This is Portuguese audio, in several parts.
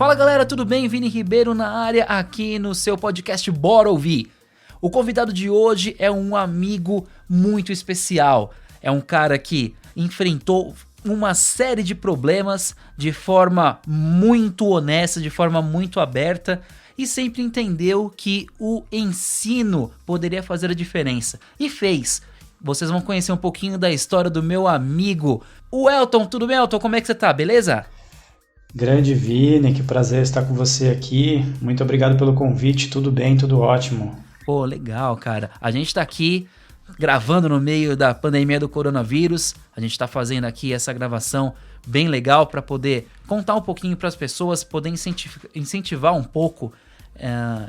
Fala galera, tudo bem? Vini Ribeiro na área aqui no seu podcast Bora Ouvir. O convidado de hoje é um amigo muito especial. É um cara que enfrentou uma série de problemas de forma muito honesta, de forma muito aberta e sempre entendeu que o ensino poderia fazer a diferença. E fez. Vocês vão conhecer um pouquinho da história do meu amigo, o Elton. Tudo bem, Elton? Como é que você tá? Beleza? Grande Vini, que prazer estar com você aqui. Muito obrigado pelo convite. Tudo bem, tudo ótimo. Pô, legal, cara. A gente tá aqui gravando no meio da pandemia do coronavírus. A gente tá fazendo aqui essa gravação bem legal para poder contar um pouquinho para as pessoas, poder incentivar um pouco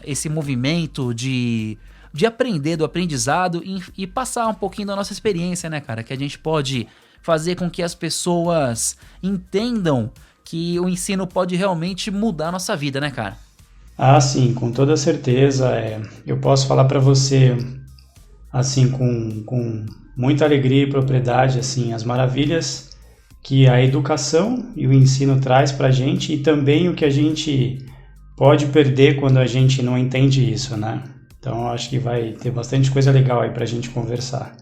esse movimento de aprender, do aprendizado e passar um pouquinho da nossa experiência, né, cara? Que a gente pode fazer com que as pessoas entendam que o ensino pode realmente mudar a nossa vida, né, cara? Ah, sim, com toda certeza. Eu posso falar para você, assim, com muita alegria e propriedade, assim, as maravilhas que a educação e o ensino traz para a gente e também o que a gente pode perder quando a gente não entende isso, né? Então, acho que vai ter bastante coisa legal aí para a gente conversar.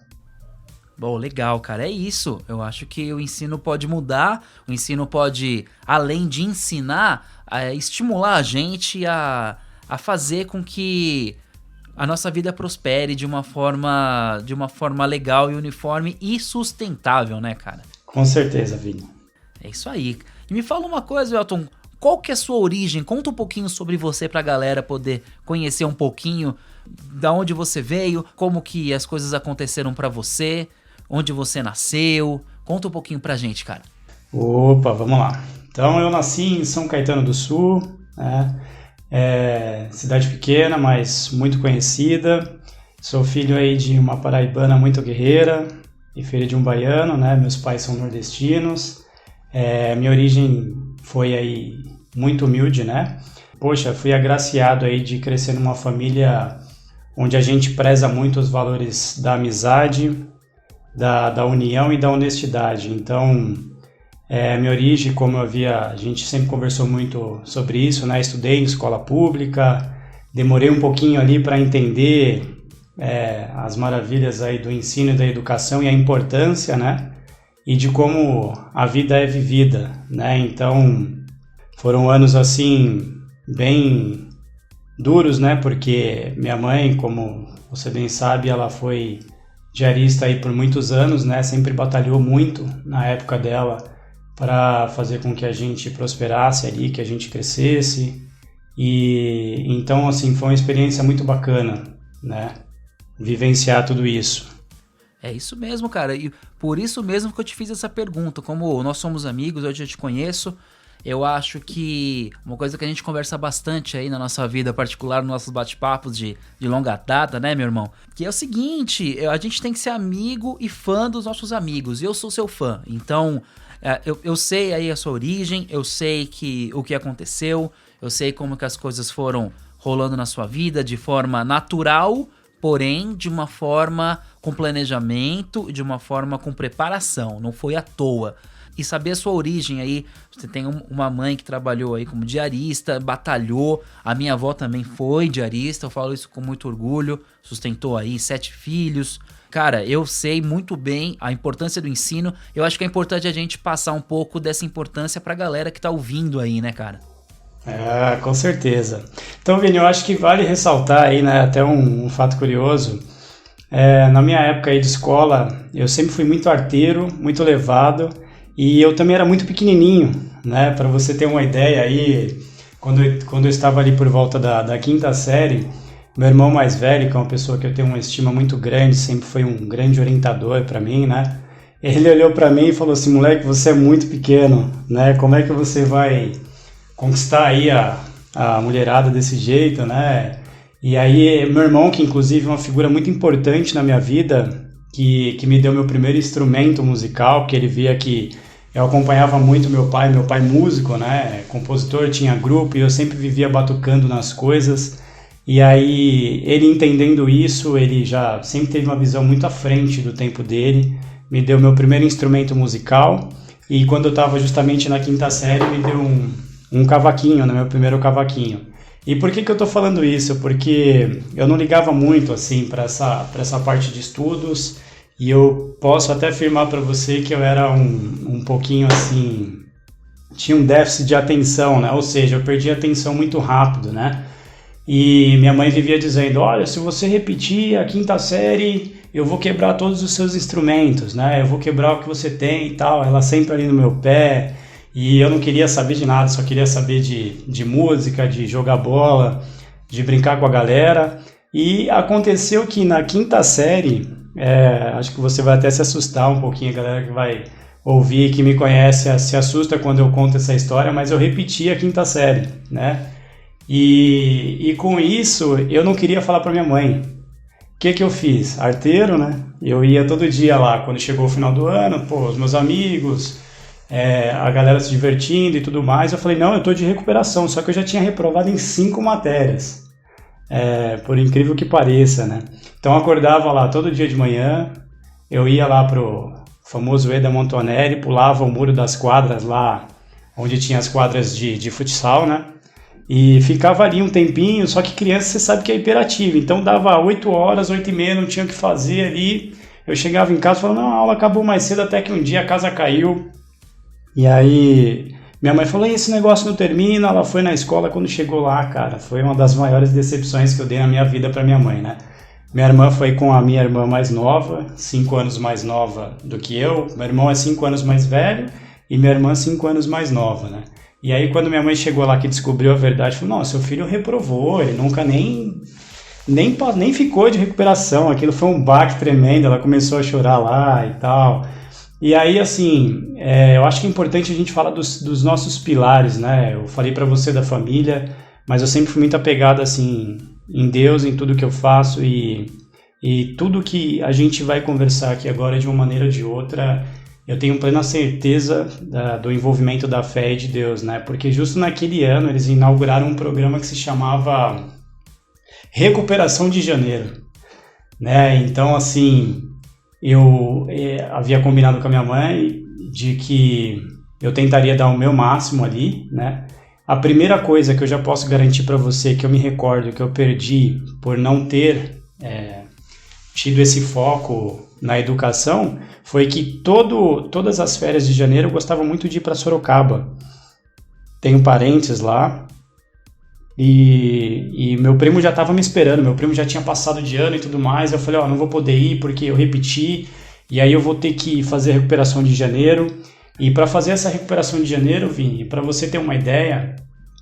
Bom, legal, cara, é isso. Eu acho que o ensino pode mudar, o ensino pode, além de ensinar, estimular a gente a fazer com que a nossa vida prospere de uma forma legal e uniforme e sustentável, né, cara? Com certeza, Vini. É isso aí. E me fala uma coisa, Elton, qual que é a sua origem? Conta um pouquinho sobre você pra galera poder conhecer um pouquinho da onde você veio, como que as coisas aconteceram pra você, onde você nasceu. Conta um pouquinho pra gente, cara. Opa, vamos lá. Então, eu nasci em São Caetano do Sul, né? Cidade pequena, mas muito conhecida. Sou filho aí de uma paraibana muito guerreira e filho de um baiano, né? Meus pais são nordestinos. Minha origem foi aí muito humilde, né? Poxa, fui agraciado aí de crescer numa família onde a gente preza muito os valores da amizade, da união e da honestidade. Então, minha origem, como a gente sempre conversou muito sobre isso, né? Estudei em escola pública, demorei um pouquinho ali para entender as maravilhas aí do ensino e da educação e a importância, né? E de como a vida é vivida, né? Então, foram anos assim bem duros, né? Porque minha mãe, como você bem sabe, ela foi diarista aí por muitos anos, né? Sempre batalhou muito na época dela para fazer com que a gente prosperasse ali, que a gente crescesse. E então, assim, foi uma experiência muito bacana, né? Vivenciar tudo isso. É isso mesmo, cara. E por isso mesmo que eu te fiz essa pergunta. Como nós somos amigos, eu já te conheço. Eu acho que uma coisa que a gente conversa bastante aí na nossa vida particular, nos nossos bate-papos de longa data, né, meu irmão? Que é o seguinte, a gente tem que ser amigo e fã dos nossos amigos. E eu sou seu fã. Então, eu sei aí a sua origem, eu sei o que aconteceu, eu sei como que as coisas foram rolando na sua vida de forma natural, porém de uma forma com planejamento e de uma forma com preparação. Não foi à toa. E saber a sua origem aí, você tem uma mãe que trabalhou aí como diarista, batalhou, a minha avó também foi diarista, eu falo isso com muito orgulho, sustentou aí 7 filhos. Cara, eu sei muito bem a importância do ensino, eu acho que é importante a gente passar um pouco dessa importância pra galera que tá ouvindo aí, né, cara? Com certeza. Então, Vini, eu acho que vale ressaltar aí, né, até um fato curioso. Na minha época aí de escola, eu sempre fui muito arteiro, muito levado, e eu também era muito pequenininho, né? Para você ter uma ideia aí, quando eu estava ali por volta da 5ª série, meu irmão mais velho, que é uma pessoa que eu tenho uma estima muito grande, sempre foi um grande orientador para mim, né? Ele olhou para mim e falou assim: moleque, você é muito pequeno, né? Como é que você vai conquistar aí a mulherada desse jeito, né? E aí, meu irmão, que inclusive é uma figura muito importante na minha vida, que me deu meu primeiro instrumento musical, que ele via que eu acompanhava muito meu pai músico, né, compositor, tinha grupo, e eu sempre vivia batucando nas coisas, e aí ele entendendo isso, ele já sempre teve uma visão muito à frente do tempo dele, me deu meu primeiro instrumento musical, e quando eu estava justamente na 5ª série, me deu um cavaquinho, né, meu primeiro cavaquinho. E por que eu tô falando isso? Porque eu não ligava muito, assim, para essa parte de estudos, e eu posso até afirmar para você que eu era um pouquinho, assim, tinha um déficit de atenção, né, ou seja, eu perdi a atenção muito rápido, né, e minha mãe vivia dizendo, olha, se você repetir a 5ª série, eu vou quebrar todos os seus instrumentos, né, eu vou quebrar o que você tem e tal, ela sempre ali no meu pé. E eu não queria saber de nada, só queria saber de música, de jogar bola, de brincar com a galera. E aconteceu que na 5ª série, acho que você vai até se assustar um pouquinho, a galera que vai ouvir, que me conhece, se assusta quando eu conto essa história, mas eu repeti a 5ª série, né? E com isso, eu não queria falar para minha mãe. O que eu fiz? Arteiro, né? Eu ia todo dia lá, quando chegou o final do ano, pô, os meus amigos... a galera se divertindo e tudo mais, eu falei, não, eu tô de recuperação, só que eu já tinha reprovado em 5 matérias, por incrível que pareça, né? Então eu acordava lá todo dia de manhã, eu ia lá pro famoso Eda Montonelli, pulava o muro das quadras lá, onde tinha as quadras de futsal, né? E ficava ali um tempinho, só que criança você sabe que é hiperativo, então dava 8 horas, 8h30, não tinha o que fazer ali, eu chegava em casa e falava, não, a aula acabou mais cedo, até que um dia a casa caiu. E aí, minha mãe falou, esse negócio não termina, ela foi na escola, quando chegou lá, cara, foi uma das maiores decepções que eu dei na minha vida pra minha mãe, né? Minha irmã foi com a minha irmã mais nova, 5 anos mais nova do que eu, meu irmão é 5 anos mais velho e minha irmã 5 anos mais nova, né? E aí, quando minha mãe chegou lá que descobriu a verdade, falou, não, seu filho reprovou, ele nunca nem ficou de recuperação, aquilo foi um baque tremendo, ela começou a chorar lá e tal... E aí, assim, eu acho que é importante a gente falar dos nossos pilares, né? Eu falei para você da família, mas eu sempre fui muito apegado, assim, em Deus, em tudo que eu faço e tudo que a gente vai conversar aqui agora, de uma maneira ou de outra, eu tenho plena certeza do envolvimento da fé e de Deus, né? Porque justo naquele ano eles inauguraram um programa que se chamava Recuperação de Janeiro, né? Então, assim... Eu havia combinado com a minha mãe de que eu tentaria dar o meu máximo ali, né? A primeira coisa que eu já posso garantir para você, que eu me recordo que eu perdi por não ter tido esse foco na educação, foi que todas as férias de janeiro eu gostava muito de ir para Sorocaba. Tenho parentes lá. E meu primo já estava me esperando, meu primo já tinha passado de ano e tudo mais, eu falei, não vou poder ir porque eu repeti, e aí eu vou ter que fazer a recuperação de janeiro, e para fazer essa recuperação de janeiro, Vini, para você ter uma ideia,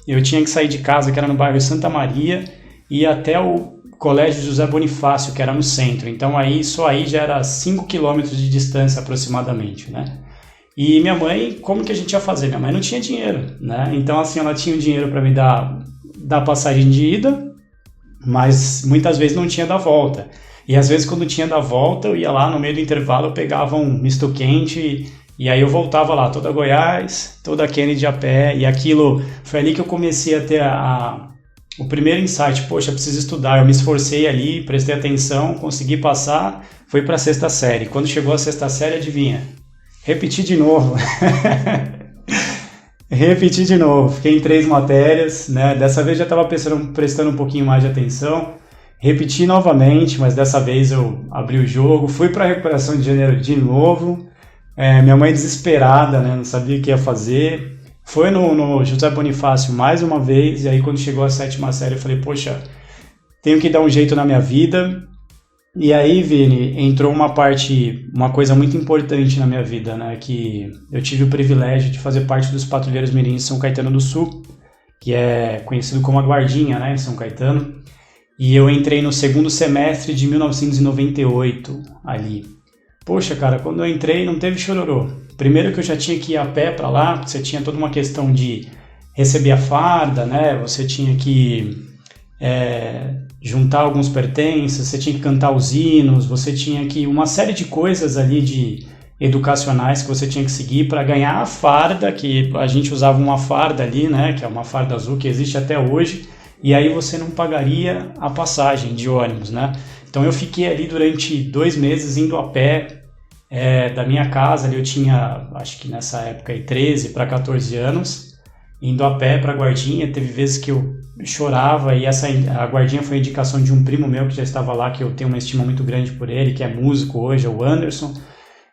eu tinha que sair de casa, que era no bairro Santa Maria, e ir até o Colégio José Bonifácio, que era no centro, então só aí já era 5 quilômetros de distância aproximadamente, né? E minha mãe, como que a gente ia fazer? Minha mãe não tinha dinheiro, né? Então assim, ela tinha o dinheiro para me dar passagem de ida, mas muitas vezes não tinha da volta. E às vezes quando tinha da volta, eu ia lá no meio do intervalo, eu pegava um misto quente e aí eu voltava lá, toda Goiás, toda Kennedy a pé, e aquilo, foi ali que eu comecei a ter o primeiro insight, poxa, eu preciso estudar, eu me esforcei ali, prestei atenção, consegui passar, fui para a 6ª série. Quando chegou a 6ª série, adivinha? Repeti de novo. Repeti de novo, fiquei em 3 matérias, né? Dessa vez já estava prestando um pouquinho mais de atenção, repeti novamente, mas dessa vez eu abri o jogo, fui para a recuperação de janeiro de novo, minha mãe desesperada, né? Não sabia o que ia fazer, foi no José Bonifácio mais uma vez, e aí quando chegou a 7ª série eu falei, poxa, tenho que dar um jeito na minha vida. E aí, Vini, entrou uma coisa muito importante na minha vida, né? Que eu tive o privilégio de fazer parte dos Patrulheiros Mirins de São Caetano do Sul, que é conhecido como a Guardinha, né, em São Caetano. E eu entrei no 2º semestre de 1998 ali. Poxa, cara, quando eu entrei não teve chororô. Primeiro que eu já tinha que ir a pé para lá, porque você tinha toda uma questão de receber a farda, né? Você tinha que juntar alguns pertences, você tinha que cantar os hinos, você tinha que... uma série de coisas ali de educacionais que você tinha que seguir para ganhar a farda, que a gente usava uma farda ali, né? Que é uma farda azul que existe até hoje, e aí você não pagaria a passagem de ônibus, né? Então eu fiquei ali durante 2 meses indo a pé da minha casa, ali eu tinha, acho que nessa época, 13 para 14 anos, indo a pé para a guardinha. Teve vezes que eu chorava, e a guardinha foi a indicação de um primo meu que já estava lá, que eu tenho uma estima muito grande por ele, que é músico hoje, é o Anderson.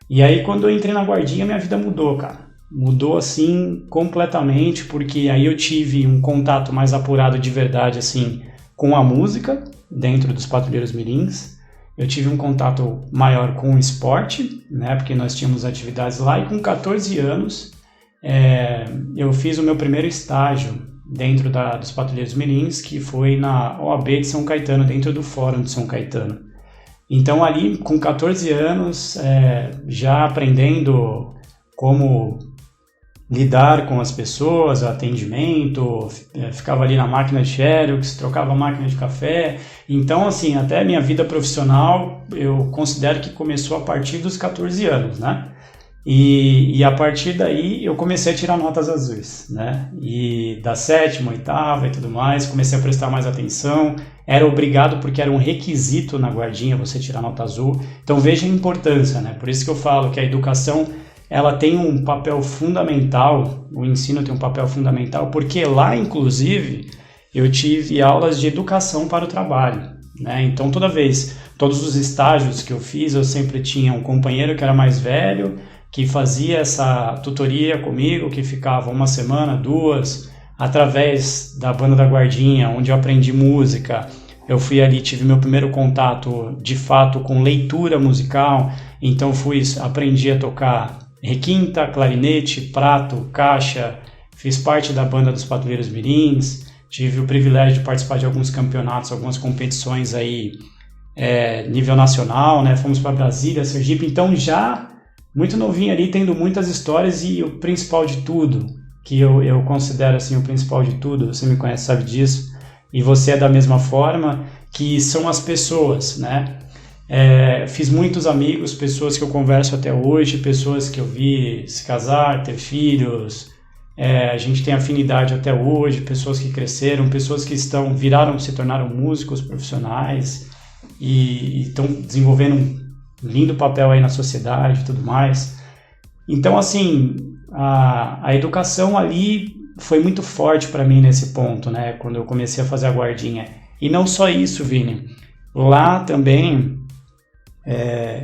E aí quando eu entrei na guardinha, minha vida mudou, cara. Mudou assim completamente, porque aí eu tive um contato mais apurado de verdade assim com a música dentro dos Patrulheiros Mirins. Eu tive um contato maior com o esporte, né, porque nós tínhamos atividades lá, e com 14 anos eu fiz o meu primeiro estágio dentro dos Patrulheiros Mirins, que foi na OAB de São Caetano, dentro do Fórum de São Caetano. Então ali, com 14 anos, já aprendendo como lidar com as pessoas, atendimento, ficava ali na máquina de xerox, trocava máquina de café. Então, assim, até a minha vida profissional, eu considero que começou a partir dos 14 anos, né? E a partir daí eu comecei a tirar notas azuis, né? E da 7ª, 8ª e tudo mais, comecei a prestar mais atenção. Era obrigado, porque era um requisito na guardinha você tirar nota azul. Então veja a importância, né? Por isso que eu falo que a educação, ela tem um papel fundamental, o ensino tem um papel fundamental, porque lá, inclusive, eu tive aulas de educação para o trabalho, né? Então, todos os estágios que eu fiz, eu sempre tinha um companheiro que era mais velho, que fazia essa tutoria comigo, que ficava 1 semana, 2, através da banda da guardinha, onde eu aprendi música. Eu fui ali, tive meu primeiro contato, de fato, com leitura musical, então aprendi a tocar requinta, clarinete, prato, caixa, fiz parte da banda dos Patrulheiros Mirins, tive o privilégio de participar de alguns campeonatos, algumas competições aí, nível nacional, né? Fomos para Brasília, Sergipe, então já muito novinho ali, tendo muitas histórias, e o principal de tudo, que eu considero assim o principal de tudo, você me conhece, sabe disso, e você é da mesma forma, que são as pessoas, né? Fiz muitos amigos, pessoas que eu converso até hoje, pessoas que eu vi se casar, ter filhos, a gente tem afinidade até hoje, pessoas que cresceram, pessoas que se tornaram músicos profissionais e estão desenvolvendo um lindo papel aí na sociedade e tudo mais. Então, assim, a educação ali foi muito forte para mim nesse ponto, né? Quando eu comecei a fazer a guardinha. E não só isso, Vini. Lá também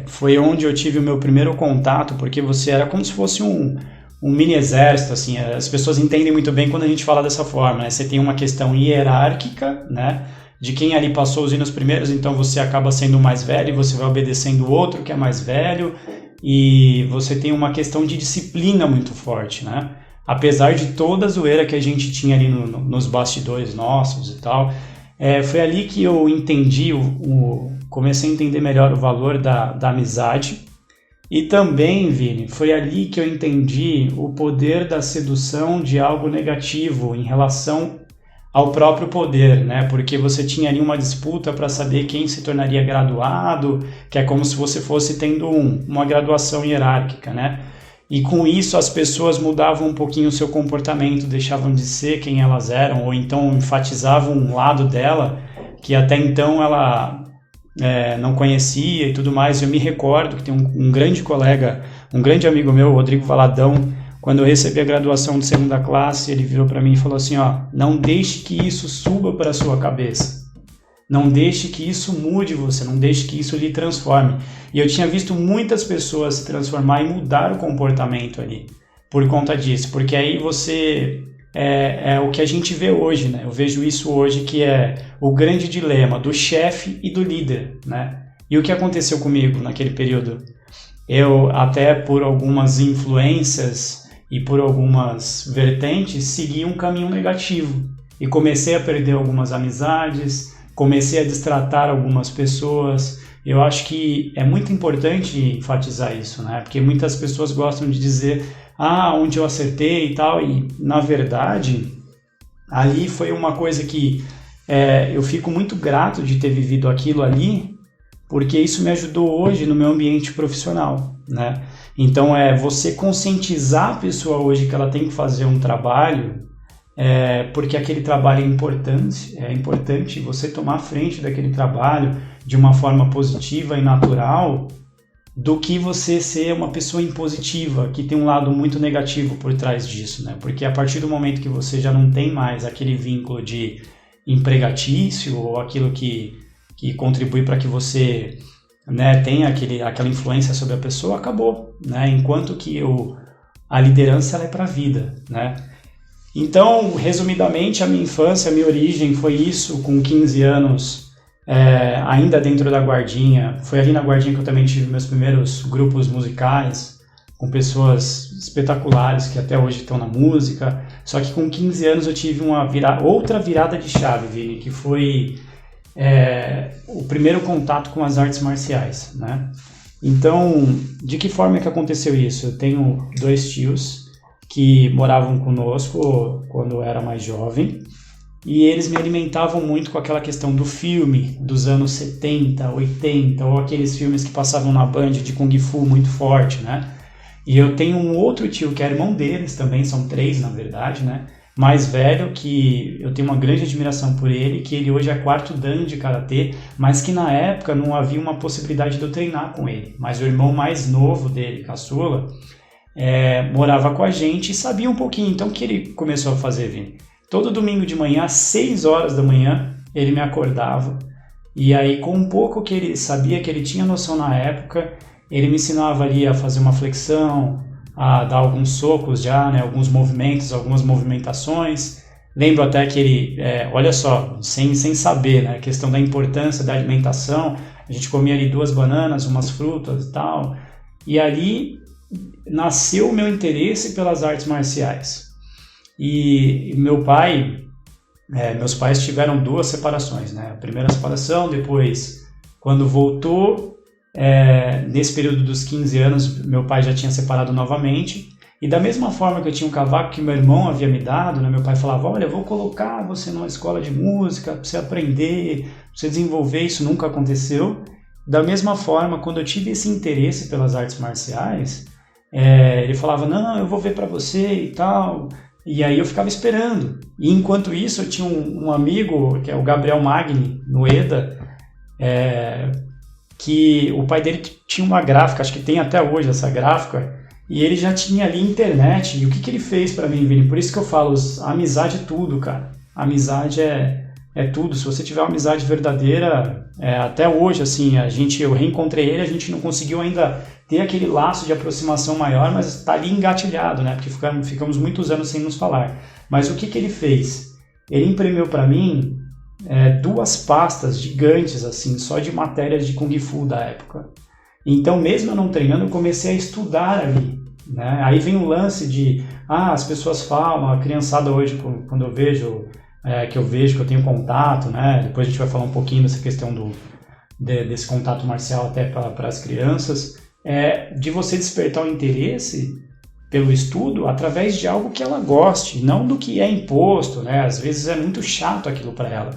foi onde eu tive o meu primeiro contato, porque você era como se fosse um mini exército, assim. As pessoas entendem muito bem quando a gente fala dessa forma, né? Você tem uma questão hierárquica, né? De quem ali passou os hinos primeiros, então você acaba sendo o mais velho e você vai obedecendo o outro que é mais velho, e você tem uma questão de disciplina muito forte, né? Apesar de toda a zoeira que a gente tinha ali nos bastidores nossos e tal, foi ali que eu entendi, comecei a entender melhor o valor da amizade, e também, Vini, foi ali que eu entendi o poder da sedução de algo negativo em relação ao próprio poder, né? Porque você tinha ali uma disputa para saber quem se tornaria graduado, que é como se você fosse tendo uma graduação hierárquica, né? E com isso as pessoas mudavam um pouquinho o seu comportamento, deixavam de ser quem elas eram, ou então enfatizavam um lado dela que até então ela não conhecia e tudo mais. Eu me recordo que tem um grande colega, um grande amigo meu, Rodrigo Valadão. Quando eu recebi a graduação de 2ª classe, ele virou para mim e falou assim, não deixe que isso suba para a sua cabeça. Não deixe que isso mude você, não deixe que isso lhe transforme. E eu tinha visto muitas pessoas se transformar e mudar o comportamento ali, por conta disso. Porque aí você, é o que a gente vê hoje, né? Eu vejo isso hoje, que é o grande dilema do chefe e do líder, né? E o que aconteceu comigo naquele período? Eu, até por algumas influências e por algumas vertentes, segui um caminho negativo e comecei a perder algumas amizades, comecei a destratar algumas pessoas. Eu acho que é muito importante enfatizar isso, né? Porque muitas pessoas gostam de dizer onde eu acertei e tal, e na verdade ali foi uma coisa que eu fico muito grato de ter vivido aquilo ali, porque isso me ajudou hoje no meu ambiente profissional, né? Então, você conscientizar a pessoa hoje que ela tem que fazer um trabalho, porque aquele trabalho é importante você tomar frente daquele trabalho de uma forma positiva e natural, do que você ser uma pessoa impositiva, que tem um lado muito negativo por trás disso, né? Porque a partir do momento que você já não tem mais aquele vínculo de empregatício ou aquilo que contribui para que você, né, tenha aquela influência sobre a pessoa, acabou, né? Enquanto que a liderança ela é para a vida, né? Então, resumidamente, a minha infância, a minha origem foi isso, com 15 anos, ainda dentro da Guardinha. Foi ali na Guardinha que eu também tive meus primeiros grupos musicais, com pessoas espetaculares que até hoje estão na música. Só que com 15 anos eu tive outra virada de chave, Vini, que foi o primeiro contato com as artes marciais, né? Então, de que forma é que aconteceu isso? Eu tenho 2 tios que moravam conosco quando eu era mais jovem, e eles me alimentavam muito com aquela questão do filme dos anos 70, 80, ou aqueles filmes que passavam na Band de Kung Fu muito forte, né? E eu tenho um outro tio que é irmão deles também, são 3 na verdade, né? Mais velho, que eu tenho uma grande admiração por ele, que ele hoje é 4º dan de Karatê, mas que na época não havia uma possibilidade de eu treinar com ele. Mas o irmão mais novo dele, caçula, morava com a gente e sabia um pouquinho. Então o que ele começou a fazer, Vini? Todo domingo de manhã, às 6 horas da manhã, ele me acordava, e aí com um pouco que ele sabia, que ele tinha noção na época, ele me ensinava ali a fazer uma flexão, a dar alguns socos já, né, alguns movimentos, algumas movimentações. Lembro até que ele, olha só, sem saber, né, a questão da importância da alimentação, a gente comia ali 2 bananas, umas frutas e tal, e ali nasceu o meu interesse pelas artes marciais. E meus pais tiveram 2 separações, né? A primeira separação, depois, quando voltou, nesse período dos 15 anos, meu pai já tinha separado novamente. E da mesma forma que eu tinha um cavaco que meu irmão havia me dado, né? Meu pai falava, olha, eu vou colocar você numa escola de música, para você aprender, para você desenvolver, isso nunca aconteceu. Da mesma forma, quando eu tive esse interesse pelas artes marciais, ele falava, não, eu vou ver para você e tal. E aí eu ficava esperando. E enquanto isso, eu tinha um amigo, que é o Gabriel Magni, no EDA, que o pai dele tinha uma gráfica, acho que tem até hoje essa gráfica, e ele já tinha ali internet. E o que ele fez para mim, Vini? Por isso que eu falo, a amizade é tudo, cara. A amizade é tudo. Se você tiver uma amizade verdadeira, até hoje, assim, eu reencontrei ele, a gente não conseguiu ainda ter aquele laço de aproximação maior, mas está ali engatilhado, né? Porque ficamos muitos anos sem nos falar. Mas o que ele fez? Ele imprimiu para mim 2 pastas gigantes, assim, só de matérias de Kung Fu da época. Então, mesmo eu não treinando, eu comecei a estudar ali, né? Aí vem o lance de, as pessoas falam, a criançada hoje, quando eu vejo, que eu tenho contato, né? Depois a gente vai falar um pouquinho dessa questão desse contato marcial até para as crianças, de você despertar o interesse pelo estudo através de algo que ela goste, não do que é imposto, né? Às vezes é muito chato aquilo para ela.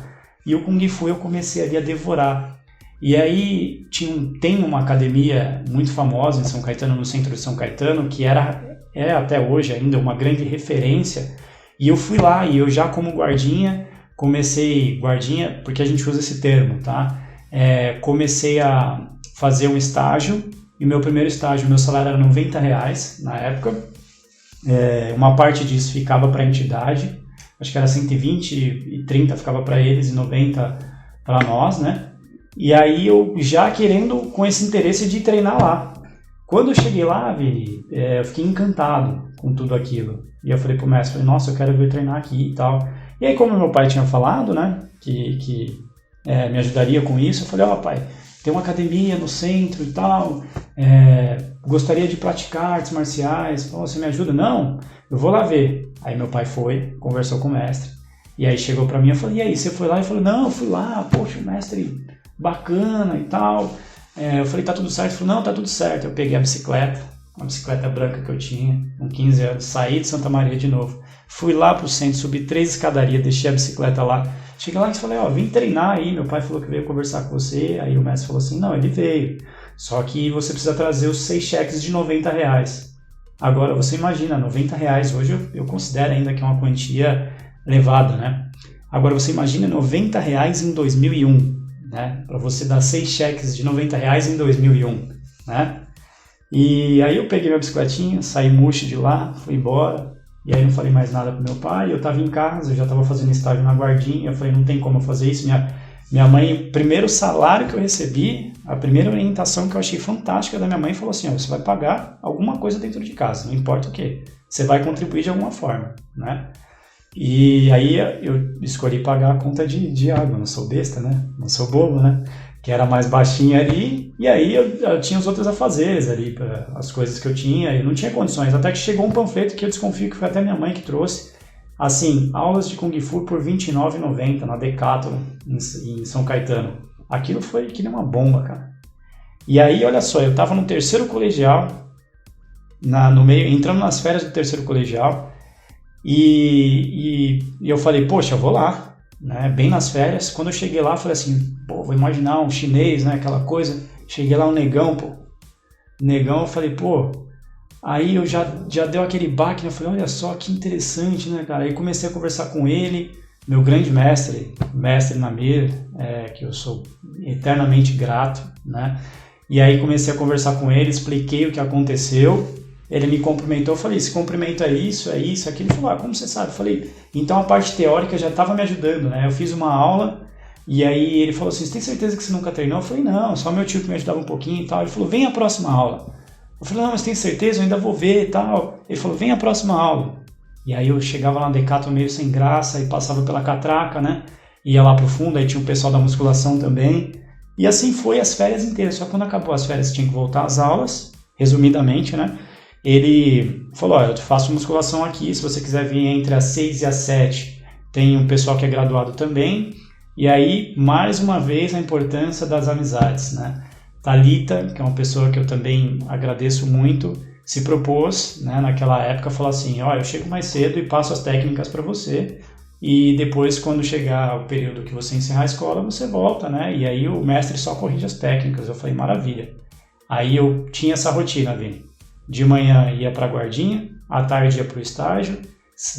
E o Kung Fu eu comecei ali a devorar. E aí tem uma academia muito famosa em São Caetano, no centro de São Caetano, que é até hoje ainda uma grande referência. E eu fui lá, e eu já como guardinha, guardinha, porque a gente usa esse termo, tá? Comecei a fazer um estágio. E meu primeiro estágio, meu salário era R$90 na época. Uma parte disso ficava para a entidade, acho que era 120 e 30 ficava para eles e 90 para nós, né? E aí eu já querendo com esse interesse de treinar lá. Quando eu cheguei lá, Vini, eu fiquei encantado com tudo aquilo. E eu falei pro mestre, nossa, eu quero vir treinar aqui e tal. E aí como meu pai tinha falado, né, que me ajudaria com isso, eu falei, pai, tem uma academia no centro e tal, gostaria de praticar artes marciais, você me ajuda? Não, eu vou lá ver. Aí meu pai foi, conversou com o mestre, e aí chegou pra mim, eu falei, e aí, você foi lá? Ele falou, não, eu fui lá, poxa, o mestre bacana e tal. Eu falei, tá tudo certo? Ele falou, não, tá tudo certo. Eu peguei a bicicleta, uma bicicleta branca que eu tinha, com 15 anos, saí de Santa Maria de novo, fui lá pro centro, subi 3 escadarias, deixei a bicicleta lá. Cheguei lá e falei, vim treinar aí, meu pai falou que veio conversar com você. Aí o mestre falou assim, não, ele veio, só que você precisa trazer os 6 cheques de R$90. Agora, você imagina, R$90 hoje eu considero ainda que é uma quantia elevada, né? Agora, você imagina R$90 em 2001, né? Para você dar 6 cheques de R$90 em 2001, né? E aí eu peguei minha bicicletinha, saí murcho de lá, fui embora. E aí não falei mais nada pro meu pai. Eu tava em casa, eu já tava fazendo estágio na guardinha. Eu falei, não tem como eu fazer isso. Minha mãe, primeiro salário que eu recebi, a primeira orientação que eu achei fantástica da minha mãe, falou assim, ó, você vai pagar alguma coisa dentro de casa, não importa o quê. Você vai contribuir de alguma forma, né? E aí eu escolhi pagar a conta de água, não sou besta, né? Não sou bobo, né? Que era mais baixinha ali, e aí eu tinha os outros afazeres ali, as coisas que eu tinha, e não tinha condições. Até que chegou um panfleto que eu desconfio que foi até minha mãe que trouxe, assim, aulas de Kung Fu por R$ 29,90 na Decathlon, em São Caetano. Aquilo foi que nem uma bomba, cara. E aí, olha só, eu tava no terceiro colegial, no meio, entrando nas férias do terceiro colegial, e eu falei, poxa, eu vou lá, né, bem nas férias. Quando eu cheguei lá, eu falei assim, pô, vou imaginar um chinês, né, aquela coisa. Cheguei lá, um negão, pô. Negão, eu falei, pô, aí eu já deu aquele baque, né, eu falei, olha só, que interessante, né, cara. Aí comecei a conversar com ele, meu grande mestre Namir, que eu sou eternamente grato, né. E aí comecei a conversar com ele, expliquei o que aconteceu. Ele me cumprimentou, eu falei, esse cumprimento é isso, aquilo. Ele falou, como você sabe? Eu falei, então a parte teórica já estava me ajudando, né? Eu fiz uma aula e aí ele falou assim, você tem certeza que você nunca treinou? Eu falei, não, só meu tio que me ajudava um pouquinho e tal. Ele falou, vem a próxima aula. Eu falei, não, mas tem certeza? Eu ainda vou ver e tal. Ele falou, vem a próxima aula. E aí eu chegava lá no Decathlon meio sem graça e passava pela catraca, né? Ia lá pro fundo, aí tinha o pessoal da musculação também. E assim foi as férias inteiras. Só quando acabou as férias tinha que voltar às aulas, resumidamente, né? Ele falou, eu faço musculação aqui, se você quiser vir entre as 6 e as 7, tem um pessoal que é graduado também. E aí, mais uma vez, a importância das amizades, né? Thalita, que é uma pessoa que eu também agradeço muito, se propôs, né, naquela época, falou assim, eu chego mais cedo e passo as técnicas para você, e depois, quando chegar o período que você encerrar a escola, você volta, né? E aí o mestre só corrige as técnicas. Eu falei, maravilha. Aí eu tinha essa rotina, Vini. De manhã ia para a guardinha, à tarde ia para o estágio,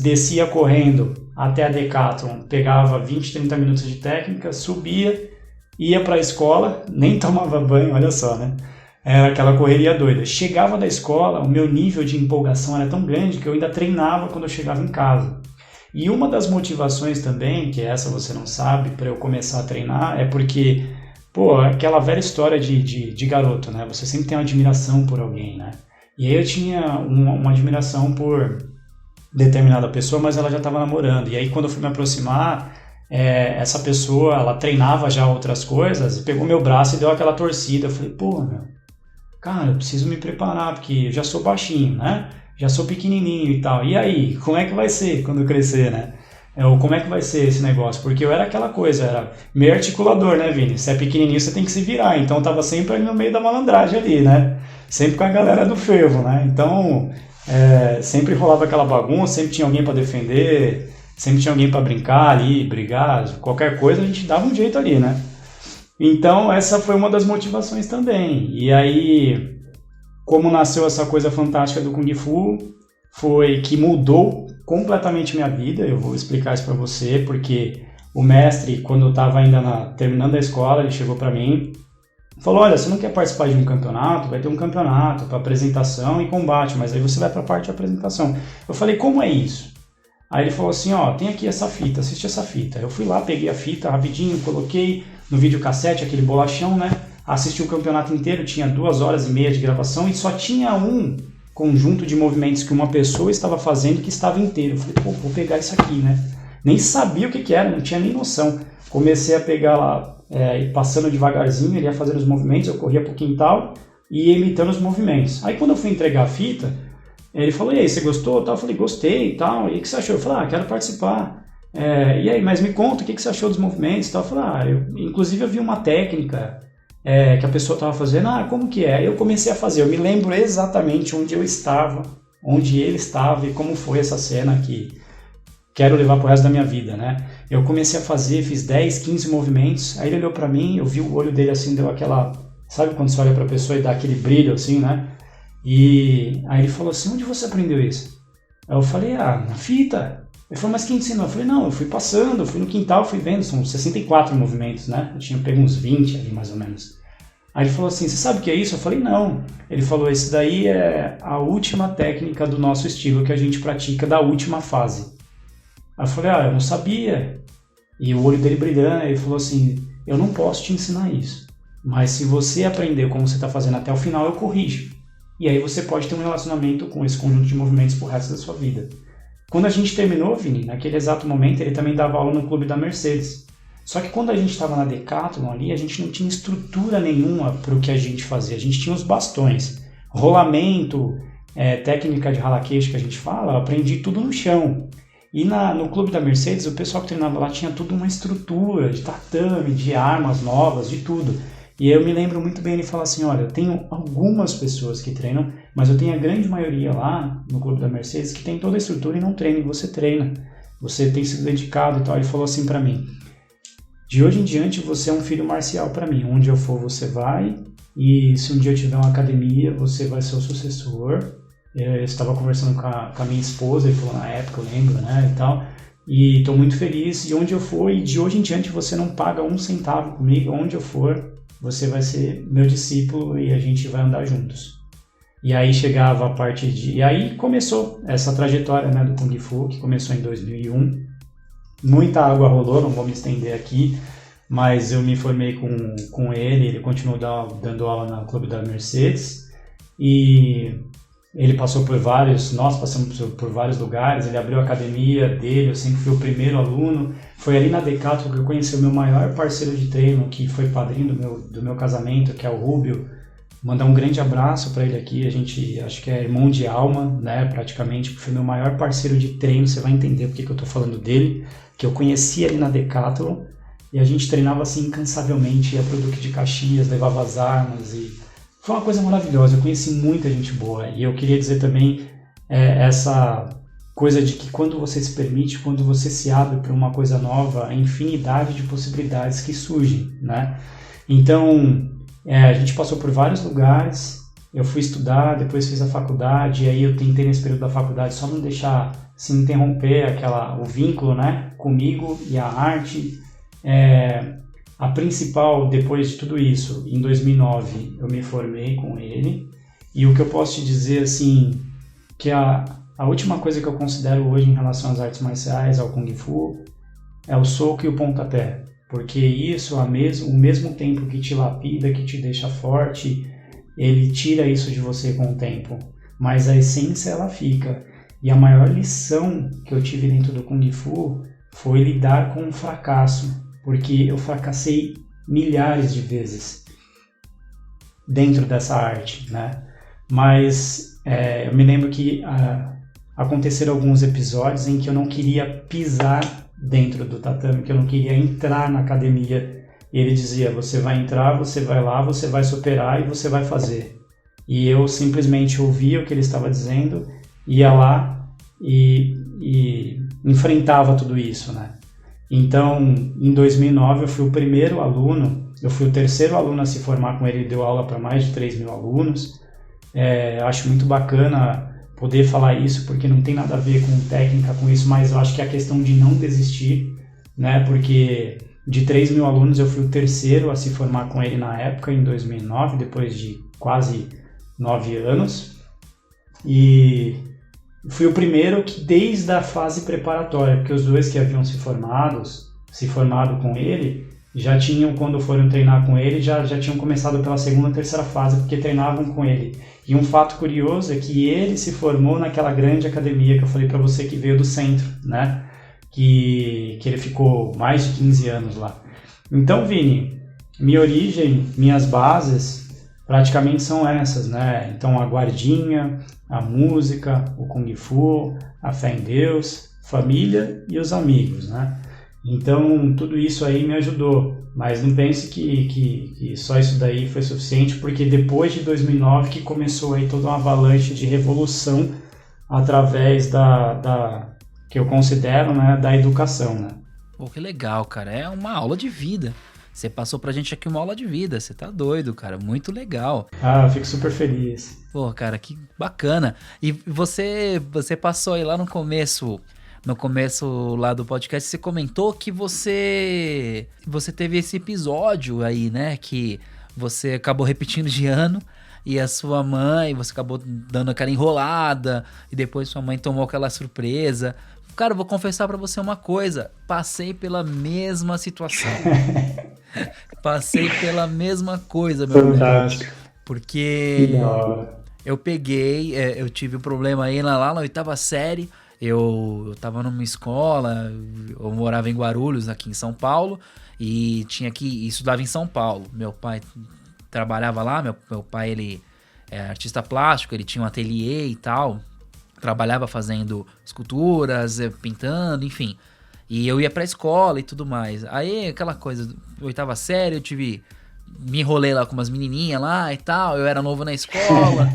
descia correndo até a Decathlon, pegava 20, 30 minutos de técnica, subia, ia para a escola, nem tomava banho, olha só, né? Era aquela correria doida. Chegava da escola, o meu nível de empolgação era tão grande que eu ainda treinava quando eu chegava em casa. E uma das motivações também, que essa você não sabe, para eu começar a treinar, é porque, aquela velha história de garoto, né? Você sempre tem uma admiração por alguém, né? E aí eu tinha uma admiração por determinada pessoa, mas ela já estava namorando. E aí quando eu fui me aproximar, essa pessoa, ela treinava já outras coisas, pegou meu braço e deu aquela torcida. Eu falei, cara, eu preciso me preparar, porque eu já sou baixinho, né? Já sou pequenininho e tal. E aí, como é que vai ser quando eu crescer, né? Como é que vai ser esse negócio? Porque eu era aquela coisa, era meio articulador, né, Vini? Se é pequenininho, você tem que se virar. Então eu tava sempre ali no meio da malandragem ali, né? Sempre com a galera do fervo, né? Então, sempre rolava aquela bagunça, sempre tinha alguém para defender, sempre tinha alguém para brincar ali, brigar, qualquer coisa a gente dava um jeito ali, né? Então, essa foi uma das motivações também. E aí, como nasceu essa coisa fantástica do Kung Fu, foi que mudou completamente minha vida. Eu vou explicar isso para você, porque o mestre, quando eu estava ainda terminando a escola, ele chegou para mim e falou, olha, você não quer participar de um campeonato? Vai ter um campeonato para apresentação e combate, mas aí você vai para a parte de apresentação. Eu falei, como é isso? Aí ele falou assim, tem aqui essa fita, assiste essa fita. Eu fui lá, peguei a fita rapidinho, coloquei no videocassete, aquele bolachão, né? Assisti o campeonato inteiro, tinha 2h30 de gravação e só tinha um conjunto de movimentos que uma pessoa estava fazendo que estava inteiro. Eu falei, vou pegar isso aqui, né? Nem sabia o que era, não tinha nem noção. Comecei a pegar lá, passando devagarzinho, ele ia fazendo os movimentos, eu corria pro quintal e ia imitando os movimentos. Aí quando eu fui entregar a fita, ele falou, e aí, você gostou? Eu falei, gostei e tal. E o que você achou? Eu falei, quero participar. E aí, mas me conta, o que você achou dos movimentos e tal? Eu falei, inclusive eu vi uma técnica que a pessoa estava fazendo, como que é? Eu comecei a fazer, eu me lembro exatamente onde eu estava, onde ele estava e como foi essa cena que quero levar pro resto da minha vida, né? Eu comecei a fazer, fiz 10, 15 movimentos, aí ele olhou pra mim, eu vi o olho dele assim, deu aquela, sabe quando você olha pra pessoa e dá aquele brilho assim, né? E aí ele falou assim, onde você aprendeu isso? Aí eu falei, na fita. Ele falou, mas quem ensinou? Eu falei, não, eu fui passando, eu fui no quintal, fui vendo, são 64 movimentos, né? Eu tinha pego uns 20 ali mais ou menos. Aí ele falou assim, você sabe o que é isso? Eu falei, não. Ele falou, esse daí é a última técnica do nosso estilo que a gente pratica da última fase. Aí eu falei, eu não sabia. E o olho dele brilhando, ele falou assim, eu não posso te ensinar isso. Mas se você aprender como você está fazendo até o final, eu corrijo. E aí você pode ter um relacionamento com esse conjunto de movimentos pro resto da sua vida. Quando a gente terminou, Vini, naquele exato momento, ele também dava aula no clube da Mercedes. Só que quando a gente estava na Decathlon ali, a gente não tinha estrutura nenhuma para o que a gente fazia. A gente tinha os bastões. Rolamento, técnica de rala-queixo que a gente fala, eu aprendi tudo no chão. E no clube da Mercedes, o pessoal que treinava lá tinha tudo uma estrutura de tatame, de armas novas, de tudo. E eu me lembro muito bem ele falar assim, olha, eu tenho algumas pessoas que treinam, mas eu tenho a grande maioria lá no clube da Mercedes que tem toda a estrutura e não treina, e você treina. Você tem sido dedicado e tal. Ele falou assim para mim, de hoje em diante você é um filho marcial para mim. Onde eu for você vai, e se um dia eu tiver uma academia, você vai ser o sucessor. Eu estava conversando com a minha esposa, ele falou na época, eu lembro, né, e tal. E estou muito feliz, e onde eu for, e de hoje em diante você não paga um centavo comigo, onde eu for, você vai ser meu discípulo e a gente vai andar juntos. E aí chegava a parte de... E aí começou essa trajetória, né, do Kung Fu, que começou em 2001. Muita água rolou, não vou me estender aqui, mas eu me formei com ele continuou dando aula no clube da Mercedes. E ele passou por nós passamos por vários lugares, ele abriu a academia dele, eu sempre fui o primeiro aluno. Foi ali na Decathlon que eu conheci o meu maior parceiro de treino, que foi padrinho do meu casamento, que é o Rubio. Mandar um grande abraço para ele aqui, a gente acho que é irmão de alma, né, praticamente, porque foi meu maior parceiro de treino, você vai entender porque que eu tô falando dele, que eu conheci ali na Decathlon, e a gente treinava assim incansavelmente, ia pro Duque de Caxias, levava as armas, e foi uma coisa maravilhosa, eu conheci muita gente boa, e eu queria dizer também essa coisa de que quando você se permite, quando você se abre para uma coisa nova, a infinidade de possibilidades que surgem, né? Então, a gente passou por vários lugares, eu fui estudar, depois fiz a faculdade, e aí eu tentei nesse período da faculdade só não deixar se interromper o vínculo, né, comigo e a arte. A principal, depois de tudo isso, em 2009, eu me formei com ele, e o que eu posso te dizer, assim, que a última coisa que eu considero hoje em relação às artes marciais, ao Kung Fu, é o soco e o pontapé, porque isso, ao mesmo tempo que te lapida, que te deixa forte, ele tira isso de você com o tempo, mas a essência ela fica. E a maior lição que eu tive dentro do Kung Fu foi lidar com o fracasso, porque eu fracassei milhares de vezes dentro dessa arte, né? Mas eu me lembro que aconteceram alguns episódios em que eu não queria pisar dentro do tatame, que eu não queria entrar na academia. E ele dizia, você vai entrar, você vai lá, você vai superar e você vai fazer. E eu simplesmente ouvia o que ele estava dizendo, ia lá e enfrentava tudo isso, né? Então, em 2009 eu fui o primeiro aluno, eu fui o terceiro aluno a se formar com ele, ele deu aula para mais de 3 mil alunos. Acho muito bacana poder falar isso, porque não tem nada a ver com técnica, com isso, mas eu acho que é a questão de não desistir, né? Porque de 3 mil alunos eu fui o terceiro a se formar com ele na época, em 2009, depois de quase 9 anos. E fui o primeiro que desde a fase preparatória, porque os dois que haviam se formado com ele, já tinham, quando foram treinar com ele, já tinham começado pela segunda, terceira fase, porque treinavam com ele. E um fato curioso é que ele se formou naquela grande academia que eu falei para você, que veio do centro, né? Que ele ficou mais de 15 anos lá. Então, Vini, minha origem, minhas bases praticamente são essas, né? Então, a guardinha, a música, o Kung Fu, a fé em Deus, família e os amigos, né? Então, tudo isso aí me ajudou, mas não pense que só isso daí foi suficiente, porque depois de 2009 que começou aí toda uma avalanche de revolução através da que eu considero, né, da educação, né? Pô, que legal, cara, é uma aula de vida. Você passou pra gente aqui uma aula de vida, você tá doido, cara, muito legal. Eu fico super feliz. Pô, cara, que bacana. E você passou aí lá no começo lá do podcast, você comentou que você teve esse episódio aí, né, que você acabou repetindo de ano e a sua mãe, você acabou dando aquela enrolada e depois sua mãe tomou aquela surpresa. Cara, eu vou confessar pra você uma coisa, passei pela mesma situação. Passei pela mesma coisa, meu Fantástico. velho. Porque eu tive um problema aí lá na 8ª série. Eu tava numa escola, eu morava em Guarulhos, aqui em São Paulo, e estudava em São Paulo. Meu pai trabalhava lá, meu pai, ele é artista plástico, ele tinha um ateliê e tal, trabalhava fazendo esculturas, pintando, enfim. E eu ia pra escola e tudo mais. Aí, aquela coisa, 8ª série, me enrolei lá com umas menininhas lá e tal, eu era novo na escola...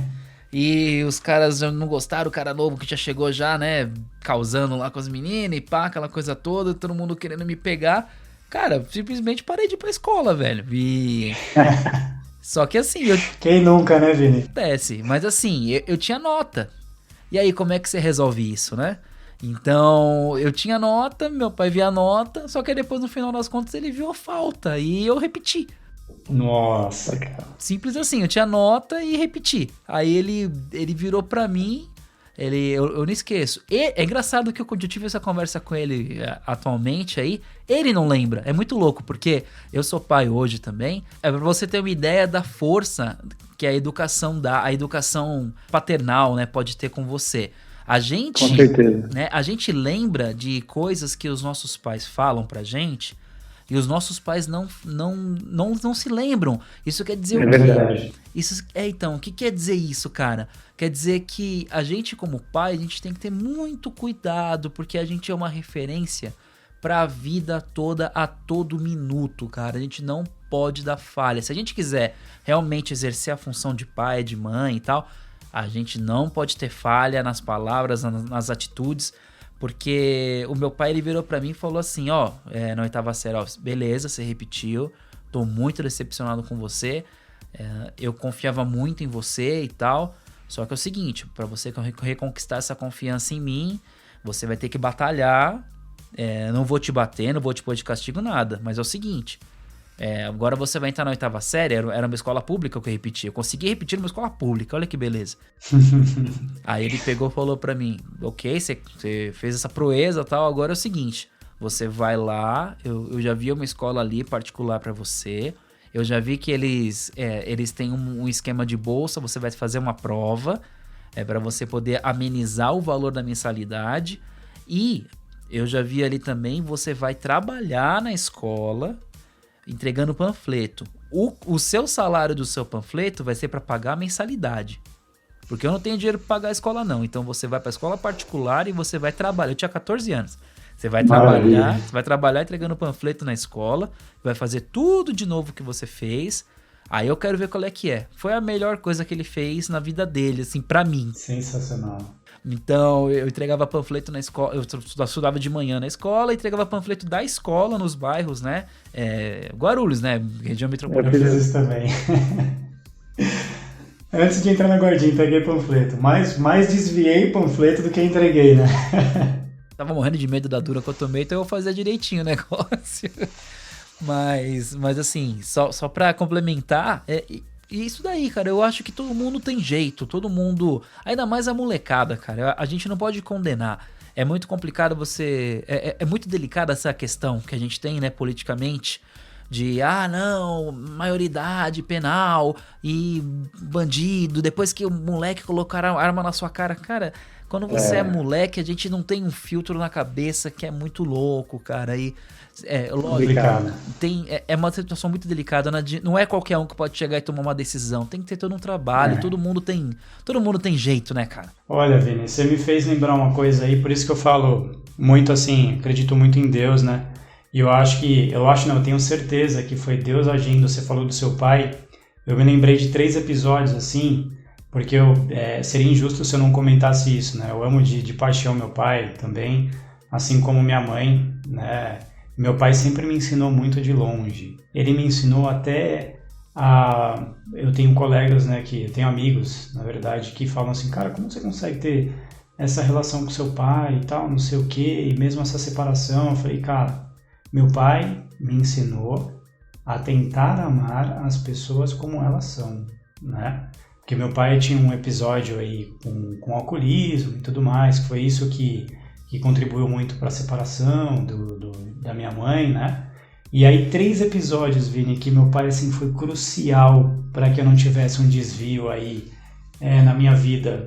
E os caras já não gostaram, o cara novo que já chegou já, né, causando lá com as meninas e pá, aquela coisa toda, todo mundo querendo me pegar. Cara, simplesmente parei de ir pra escola, velho. Só que assim... Quem nunca, né, Vini? Acontece, mas assim, eu tinha nota. E aí, como é que você resolve isso, né? Então, eu tinha nota, meu pai via a nota, só que depois, no final das contas, ele viu a falta e eu repeti. Nossa, cara. Simples assim, eu tinha nota e repeti. Aí ele virou pra mim, eu não esqueço. É engraçado que eu tive essa conversa com ele atualmente aí, ele não lembra. É muito louco, porque eu sou pai hoje também. É pra você ter uma ideia da força que a educação dá, a educação paternal, né, pode ter com você. A gente, com certeza, né, a gente lembra de coisas que os nossos pais falam pra gente, e os nossos pais não se lembram. Isso quer dizer o quê? Verdade. Então, o que quer dizer isso, cara? Quer dizer que a gente, como pai, a gente tem que ter muito cuidado, porque a gente é uma referência pra vida toda, a todo minuto, cara. A gente não pode dar falha. Se a gente quiser realmente exercer a função de pai, de mãe e tal, a gente não pode ter falha nas palavras, nas atitudes. Porque o meu pai, ele virou pra mim e falou assim, na 8ª série, beleza, você repetiu, tô muito decepcionado com você, eu confiava muito em você e tal, só que é o seguinte, pra você reconquistar essa confiança em mim, você vai ter que batalhar, não vou te bater, não vou te pôr de castigo, nada, mas é o seguinte, agora você vai entrar na 8ª série, era uma escola pública que eu repeti. Eu consegui repetir numa escola pública, olha que beleza. Aí ele pegou e falou pra mim, ok, você fez essa proeza e tal, agora é o seguinte, você vai lá, eu já vi uma escola ali particular pra você, eu já vi que eles têm um esquema de bolsa, você vai fazer uma prova, pra você poder amenizar o valor da mensalidade, e eu já vi ali também, você vai trabalhar na escola, entregando panfleto. O seu salário do seu panfleto vai ser para pagar a mensalidade. Porque eu não tenho dinheiro para pagar a escola, não. Então você vai para a escola particular e você vai trabalhar. Eu tinha 14 anos. Você vai trabalhar entregando panfleto na escola, vai fazer tudo de novo que você fez. Aí eu quero ver qual é que é. Foi a melhor coisa que ele fez na vida dele, assim, pra mim. Sensacional. Então, eu entregava panfleto na escola, eu estudava de manhã na escola, entregava panfleto da escola nos bairros, né? Guarulhos, né? Região metropolitana. Eu fiz isso também. Antes de entrar na Guardinha, entreguei panfleto. Mais desviei panfleto do que entreguei, né? Tava morrendo de medo da dura que eu tomei, então eu fazia direitinho o negócio. Mas assim, só pra complementar... E isso daí, cara, eu acho que todo mundo tem jeito, todo mundo... Ainda mais a molecada, cara, a gente não pode condenar. É muito complicado você... É muito delicada essa questão que a gente tem, né, politicamente, de, não, maioridade penal e bandido, depois que o moleque colocar a arma na sua cara. Cara, quando você é moleque, a gente não tem um filtro na cabeça que é muito louco, cara, e... lógico, é uma situação muito delicada, não é qualquer um que pode chegar e tomar uma decisão, tem que ter todo um trabalho, todo mundo tem jeito, né, cara? Olha, Vini, você me fez lembrar uma coisa aí, por isso que eu falo muito assim, acredito muito em Deus, né, e eu tenho certeza que foi Deus agindo. Você falou do seu pai, eu me lembrei de 3 episódios assim, porque seria injusto se eu não comentasse isso, né, eu amo de paixão meu pai também, assim como minha mãe, né. Meu pai sempre me ensinou muito de longe. Ele me ensinou até a... Eu tenho colegas, né, eu tenho amigos, na verdade, que falam assim, cara, como você consegue ter essa relação com seu pai e tal, não sei o quê, e mesmo essa separação? Eu falei, cara, meu pai me ensinou a tentar amar as pessoas como elas são, né? Porque meu pai tinha um episódio aí com alcoolismo e tudo mais, que foi isso que contribuiu muito para a separação da minha mãe, né? E aí 3 episódios, Vini, que meu pai assim foi crucial para que eu não tivesse um desvio aí na minha vida.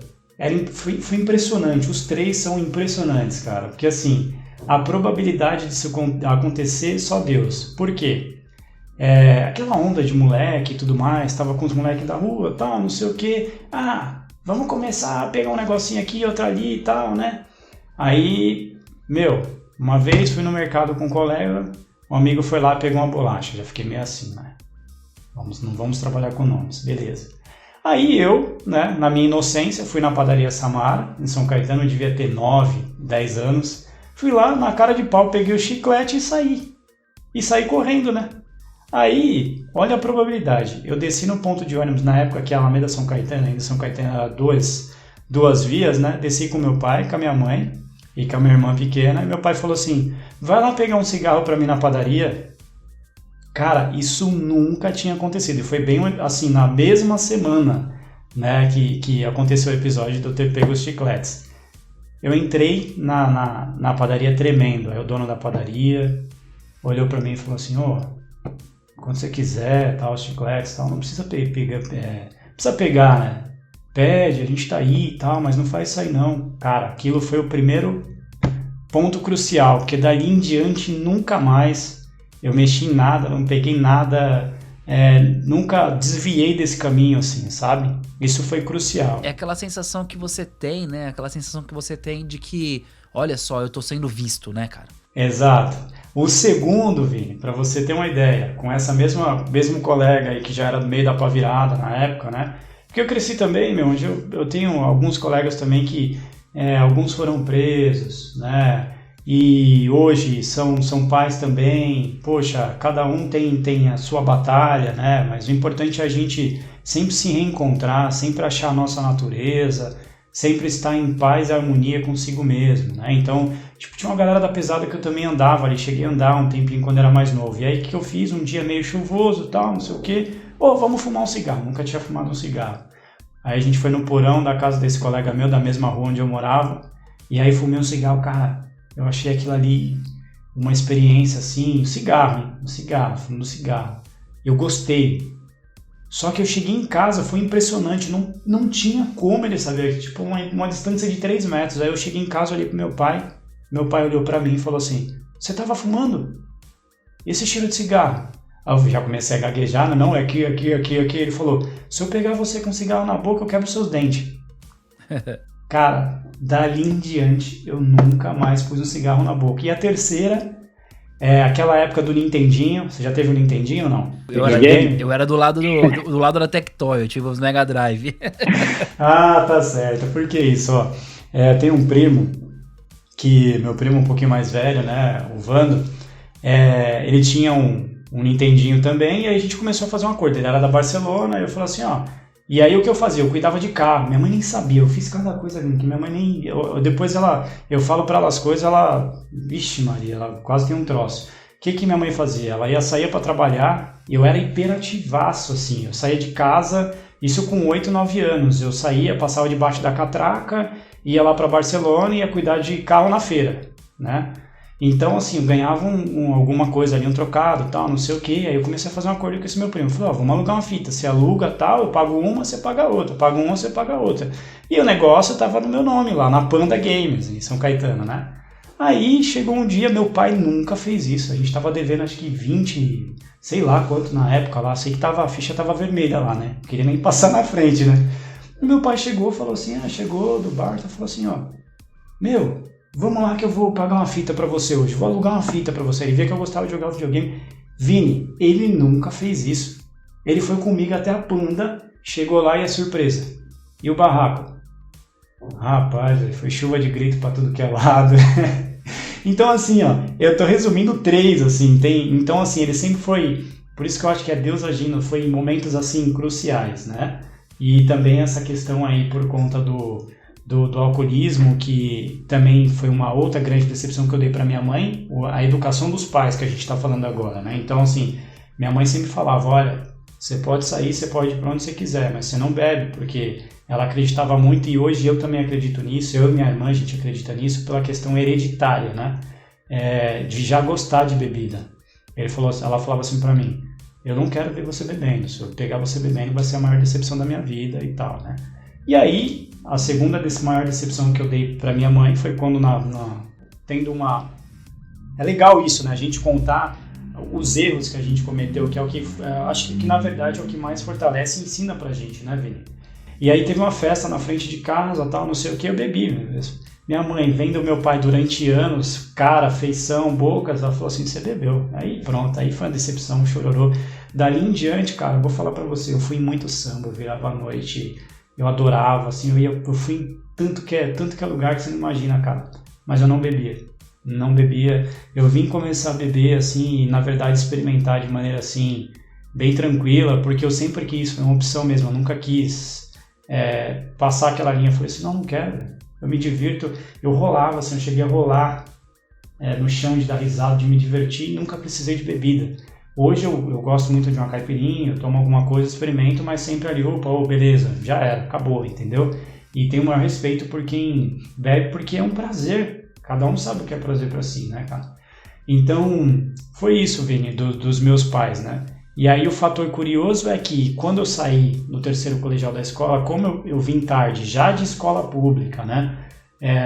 Foi impressionante, os 3 são impressionantes, cara, porque assim, a probabilidade disso acontecer, só Deus. Por quê? Aquela onda de moleque e tudo mais, tava com os moleques da rua, tal, não sei o quê. Vamos começar a pegar um negocinho aqui, outro ali e tal, né? Aí, uma vez fui no mercado com um colega, um amigo foi lá e pegou uma bolacha. Já fiquei meio assim, né? Não vamos trabalhar com nomes, beleza. Aí eu, né, na minha inocência, fui na padaria Samara, em São Caetano, eu devia ter 9, 10 anos. Fui lá, na cara de pau, peguei o chiclete e saí. E saí correndo, né? Aí, olha a probabilidade. Eu desci no ponto de ônibus, na época que a Alameda São Caetano, ainda São Caetano era duas vias, né? Desci com meu pai, com a minha mãe e com a minha irmã pequena. E meu pai falou assim, vai lá pegar um cigarro pra mim na padaria. Cara, isso nunca tinha acontecido. E foi bem assim, na mesma semana, né, que aconteceu o episódio de eu ter pego os chicletes. Eu entrei na padaria tremendo. Aí o dono da padaria olhou pra mim e falou assim, quando você quiser, tal, os chicletes, tal, não precisa pegar, né? Pede, a gente tá aí e tal, mas não faz isso aí não. Cara, aquilo foi o primeiro ponto crucial, porque dali em diante nunca mais eu mexi em nada, não peguei nada, nunca desviei desse caminho, assim, sabe? Isso foi crucial. É aquela sensação que você tem, né? Aquela sensação que você tem de que, olha só, eu tô sendo visto, né, cara? Exato. O segundo, Vini, para você ter uma ideia, com essa mesmo colega aí que já era do meio da pá virada na época, né? Porque eu cresci também, onde eu tenho alguns colegas também que alguns foram presos, né? E hoje são pais também. Poxa, cada um tem a sua batalha, né? Mas o importante é a gente sempre se reencontrar, sempre achar a nossa natureza, sempre estar em paz e harmonia consigo mesmo, né? Então, tinha uma galera da pesada que eu também andava ali, cheguei a andar um tempinho quando era mais novo. E aí, o que eu fiz? Um dia meio chuvoso, tal, não sei o quê. Vamos fumar um cigarro. Nunca tinha fumado um cigarro. Aí a gente foi no porão da casa desse colega meu, da mesma rua onde eu morava. E aí fumei um cigarro, cara. Eu achei aquilo ali uma experiência assim, fumando cigarro. Eu gostei. Só que eu cheguei em casa, foi impressionante, não tinha como ele saber, tipo uma distância de 3 metros. Aí eu cheguei em casa, olhei pro meu pai olhou pra mim e falou assim, você tava fumando? Esse cheiro de cigarro? Aí eu já comecei a gaguejar, não, é aqui. Ele falou, se eu pegar você com cigarro na boca, eu quebro seus dentes. Cara, dali em diante, eu nunca mais pus um cigarro na boca. E a terceira aquela época do Nintendinho. Você já teve um Nintendinho ou não? Eu era do lado do lado da Tectoy, eu tive os Mega Drive. Tá certo. Por que isso? Tem um primo, meu primo um pouquinho mais velho, né, o Vando, ele tinha um Nintendinho também, e aí a gente começou a fazer um acordo. Ele era da Barcelona, e eu falei assim, e aí o que eu fazia? Eu cuidava de carro. Minha mãe nem sabia, eu fiz cada coisa que minha mãe nem... Depois eu falo pra ela as coisas, Vixe Maria, ela quase tem um troço. O que minha mãe fazia? Ela saía pra trabalhar, e eu era hiperativaço, assim. Eu saía de casa, isso com 8, 9 anos. Eu saía, passava debaixo da catraca, ia lá pra Barcelona e ia cuidar de carro na feira, né? Então, assim, eu ganhava alguma coisa ali, um trocado, tal, não sei o que. Aí eu comecei a fazer um acordo com esse meu primo. Falei, vamos alugar uma fita. Você aluga, tal, eu pago uma, você paga outra. Eu pago uma, você paga outra. E o negócio tava no meu nome lá, na Panda Games, em São Caetano, né? Aí chegou um dia, meu pai nunca fez isso. A gente tava devendo acho que 20, sei lá quanto na época lá. Sei que a ficha tava vermelha lá, né? Não queria nem passar na frente, né? E meu pai chegou, falou assim, chegou do bar, falou assim, vamos lá que eu vou pagar uma fita pra você hoje. Vou alugar uma fita pra você. Ele via que eu gostava de jogar videogame. Vini, ele nunca fez isso. Ele foi comigo até a Panda, chegou lá e a surpresa. E o barraco? Rapaz, foi chuva de grito pra tudo que é lado. Então, assim, eu tô resumindo 3, assim. Então, assim, ele sempre foi... Por isso que eu acho que é Deus agindo, foi em momentos, assim, cruciais, né? E também essa questão aí por conta do alcoolismo, que também foi uma outra grande decepção que eu dei para minha mãe, a educação dos pais que a gente está falando agora, né? Então, assim, Minha mãe sempre falava, olha, você pode sair, você pode ir para onde você quiser, mas você não bebe, porque ela acreditava muito e hoje eu também acredito nisso, eu e minha irmã, a gente acredita nisso pela questão hereditária, né? De já gostar de bebida. Ela falava assim para mim, eu não quero ver você bebendo, se eu pegar você bebendo vai ser a maior decepção da minha vida e tal, né? E aí, a segunda maior decepção que eu dei para minha mãe foi quando tendo uma... É legal isso, né? A gente contar os erros que a gente cometeu, que é o que acho que na verdade é o que mais fortalece e ensina pra gente, né, Vini? E aí teve uma festa na frente de casa, tal, não sei o que, eu bebi mesmo. Minha mãe, vendo meu pai durante anos, cara, feição, bocas, ela falou assim, você bebeu. Aí pronto, aí foi uma decepção, um chororô. Dali em diante, cara, eu vou falar pra você, eu fui em muito samba, eu virava à noite, eu adorava, assim, eu fui em tanto que é lugar que você não imagina, cara. Mas eu não bebia. Não bebia, eu vim começar a beber assim, e na verdade experimentar de maneira assim, bem tranquila, porque eu sempre quis, foi uma opção mesmo, eu nunca quis passar aquela linha, eu falei assim, não quero, eu me divirto, eu rolava assim, eu cheguei a rolar no chão de dar risada, de me divertir, nunca precisei de bebida. Hoje eu gosto muito de uma caipirinha, eu tomo alguma coisa, experimento, mas sempre ali, beleza, já era, acabou, entendeu? E tenho o maior respeito por quem bebe, porque é um prazer. Cada um sabe o que é prazer pra si, né, cara? Então, foi isso, Vini, dos meus pais, né? E aí o fator curioso é que quando eu saí no terceiro colegial da escola, como eu vim tarde, já de escola pública, né?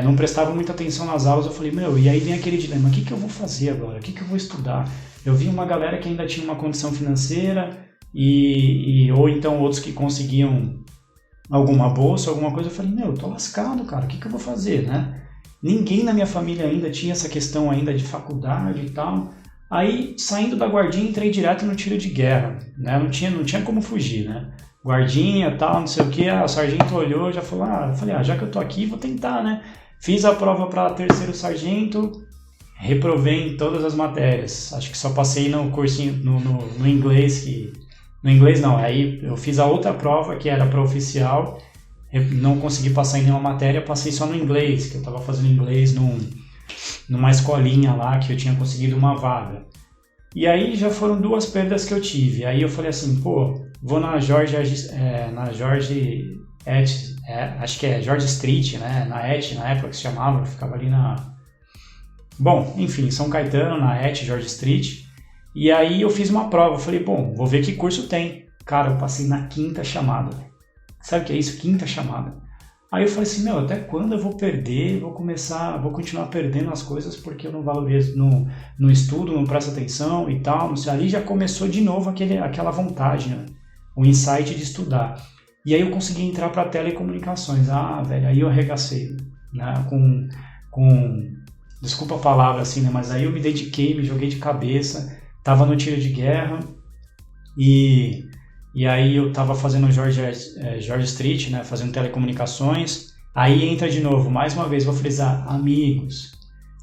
Não prestava muita atenção nas aulas, eu falei, e aí vem aquele dilema, o que eu vou fazer agora? O que eu vou estudar? Eu vi uma galera que ainda tinha uma condição financeira, ou então outros que conseguiam alguma bolsa, alguma coisa, eu falei, eu tô lascado, cara, o que eu vou fazer, né? Ninguém na minha família ainda tinha essa questão ainda de faculdade e tal. Aí, saindo da guardinha, entrei direto no tiro de guerra, né? Não tinha como fugir, né? Guardinha e tal, não sei o que. O sargento olhou, já falou, já que eu tô aqui, vou tentar, né? Fiz a prova para terceiro sargento, reprovei em todas as matérias. Acho que só passei no cursinho, no inglês, no inglês não, aí eu fiz a outra prova, que era para oficial. Eu não consegui passar em nenhuma matéria, passei só no inglês, que eu estava fazendo inglês numa escolinha lá, que eu tinha conseguido uma vaga. E aí já foram 2 perdas que eu tive. Aí eu falei assim, vou na George acho que é George Street, né, na ET, na época que se chamava, eu ficava ali Bom, enfim, São Caetano, na ET, George Street. E aí eu fiz uma prova, eu falei, vou ver que curso tem. Cara, eu passei na 5ª chamada. Sabe o que é isso? 5ª chamada. Aí eu falei assim, até quando eu vou perder? Vou continuar perdendo as coisas porque eu não valorizo no estudo, não presto atenção e tal. Não sei. Ali já começou de novo aquela vontade, né? O insight de estudar. E aí eu consegui entrar para telecomunicações. Velho, aí eu arregacei, né? Desculpa a palavra assim, né? Mas aí eu me dediquei, me joguei de cabeça. Tava no tiro de guerra e aí eu estava fazendo George Street, né, fazendo telecomunicações. Aí entra de novo, mais uma vez, vou frisar, amigos.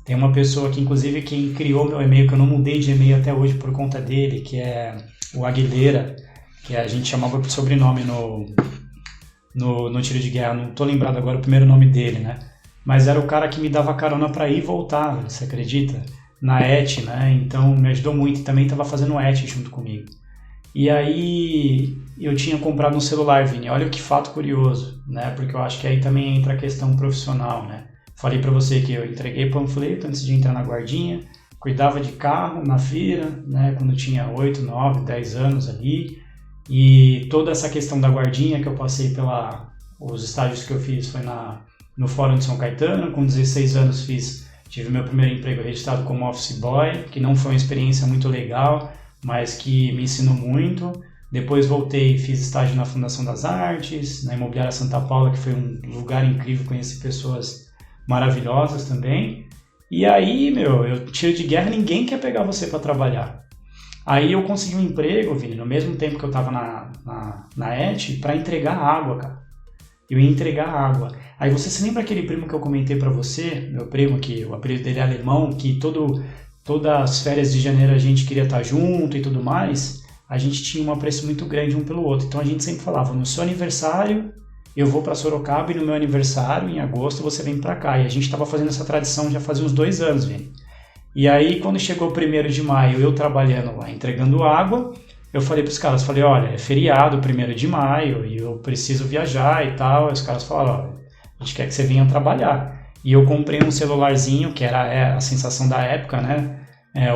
Tem uma pessoa que, inclusive, quem criou meu e-mail, que eu não mudei de e-mail até hoje por conta dele, que é o Aguilera, que a gente chamava por sobrenome no tiro de guerra. Não estou lembrado agora o primeiro nome dele, né? Mas era o cara que me dava carona para ir e voltar, você acredita? Na ET, né? Então me ajudou muito. E também estava fazendo ET junto comigo. E aí eu tinha comprado um celular, Vini. Olha que fato curioso, né? Porque eu acho que aí também entra a questão profissional, né? Falei para você que eu entreguei panfleto antes de entrar na guardinha, cuidava de carro na feira, né? Quando tinha 8, 9, 10 anos ali. E toda essa questão da guardinha que eu passei os estágios que eu fiz foi no Fórum de São Caetano. Com 16 anos tive meu primeiro emprego registrado como office boy, que não foi uma experiência muito legal, mas que me ensinou muito. Depois voltei e fiz estágio na Fundação das Artes, na Imobiliária Santa Paula, que foi um lugar incrível, conheci pessoas maravilhosas também. E aí, eu tiro de guerra, ninguém quer pegar você para trabalhar. Aí eu consegui um emprego, Vini, no mesmo tempo que eu estava na ET, para entregar água, cara. Eu ia entregar água. Aí você se lembra aquele primo que eu comentei para você, meu primo, que o apelido dele é alemão, que todas as férias de janeiro a gente queria estar junto e tudo mais? A gente tinha um apreço muito grande um pelo outro. Então a gente sempre falava, no seu aniversário eu vou para Sorocaba e no meu aniversário, em agosto, você vem para cá. E a gente estava fazendo essa tradição já fazia uns 2 anos, Vini. E aí, quando chegou o 1º de maio, eu trabalhando lá, entregando água, eu falei para os caras, olha, é feriado 1º de maio e eu preciso viajar e tal. Aí os caras falaram, olha, a gente quer que você venha trabalhar. E eu comprei um celularzinho, que era a sensação da época, né?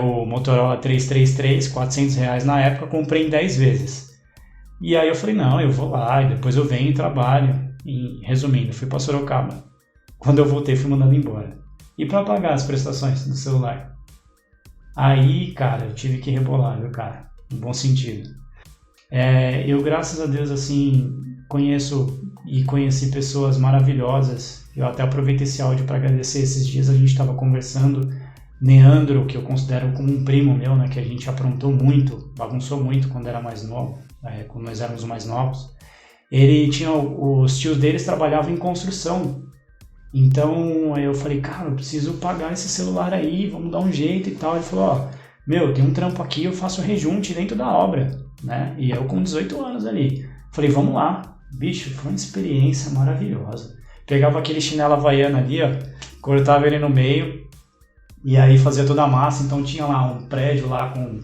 O Motorola 333, R$400 na época, comprei em 10 vezes. E aí eu falei, não, eu vou lá, e depois eu venho e trabalho. E, resumindo, fui para Sorocaba. Quando eu voltei, fui mandado embora. E para pagar as prestações do celular? Aí, cara, eu tive que rebolar, viu, cara? No bom sentido. Eu, graças a Deus, assim, conheci pessoas maravilhosas. Eu até aproveito esse áudio para agradecer. Esses dias a gente estava conversando. Neandro, que eu considero como um primo meu, né, que a gente aprontou muito, bagunçou muito quando era mais novo, quando nós éramos mais novos. Ele tinha, os tios deles trabalhavam em construção. Então eu falei, cara, eu preciso pagar esse celular aí, vamos dar um jeito e tal. Ele falou, tem um trampo aqui, eu faço rejunte dentro da obra, né? E eu com 18 anos ali. Falei, vamos lá. Bicho, foi uma experiência maravilhosa. Pegava aquele chinelo havaiano ali, cortava ele no meio e aí fazia toda a massa. Então tinha lá um prédio lá com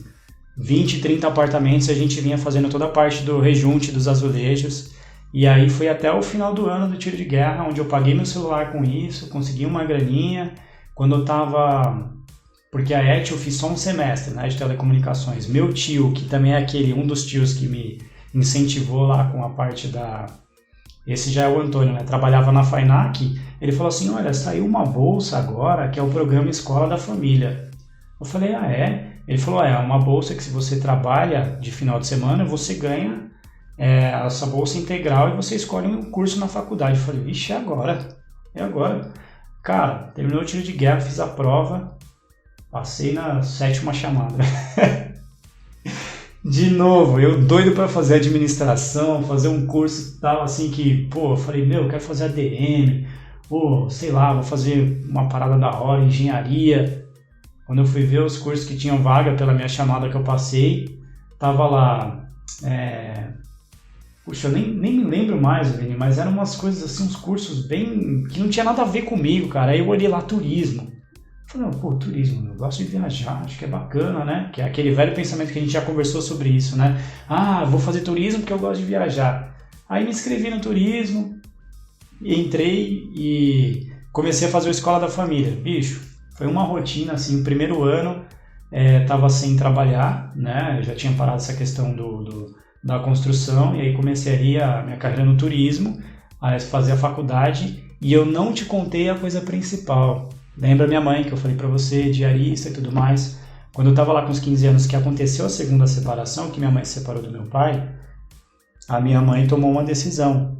20, 30 apartamentos e a gente vinha fazendo toda a parte do rejunte dos azulejos. E aí foi até o final do ano do tiro de guerra, onde eu paguei meu celular com isso, consegui uma graninha. Quando eu tava... Porque a ET eu fiz só um semestre, né, de telecomunicações. Meu tio, que também é um dos tios que me incentivou lá com a parte da... Esse já é o Antônio, né? Trabalhava na FAINAC. Ele falou assim, olha, saiu uma bolsa agora, que é o programa Escola da Família. Eu falei, é? Ele falou, é uma bolsa que se você trabalha de final de semana, você ganha essa bolsa integral e você escolhe um curso na faculdade. Eu falei, vixe, é agora. Cara, terminou o tiro de guerra, fiz a prova, passei na 7ª chamada. De novo, eu doido para fazer administração, fazer um curso e tal, assim que, eu falei, eu quero fazer ADM, sei lá, vou fazer uma parada da hora, engenharia. Quando eu fui ver os cursos que tinham vaga pela minha chamada que eu passei, tava lá, eu nem me lembro mais, Vini, mas eram umas coisas assim, uns cursos bem, que não tinha nada a ver comigo, cara. Aí eu olhei lá, turismo. Falei, turismo, eu gosto de viajar, acho que é bacana, né? Que é aquele velho pensamento que a gente já conversou sobre isso, né? Vou fazer turismo porque eu gosto de viajar. Aí me inscrevi no turismo, entrei e comecei a fazer a Escola da Família. Bicho, foi uma rotina, assim, o primeiro ano tava sem trabalhar, né? Eu já tinha parado essa questão da construção e aí comecei a minha carreira no turismo, a fazer a faculdade e eu não te contei a coisa principal. Lembra minha mãe, que eu falei pra você, diarista e tudo mais. Quando eu tava lá com os 15 anos, que aconteceu a segunda separação, que minha mãe se separou do meu pai, a minha mãe tomou uma decisão.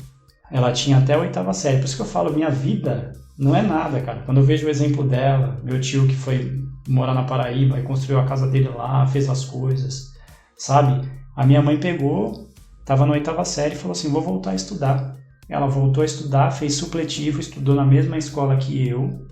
Ela tinha até a 8ª série. Por isso que eu falo, minha vida não é nada, cara. Quando eu vejo o exemplo dela, meu tio que foi morar na Paraíba e construiu a casa dele lá, fez as coisas, sabe? A minha mãe pegou, tava na 8ª série e falou assim, vou voltar a estudar. Ela voltou a estudar, fez supletivo, estudou na mesma escola que eu.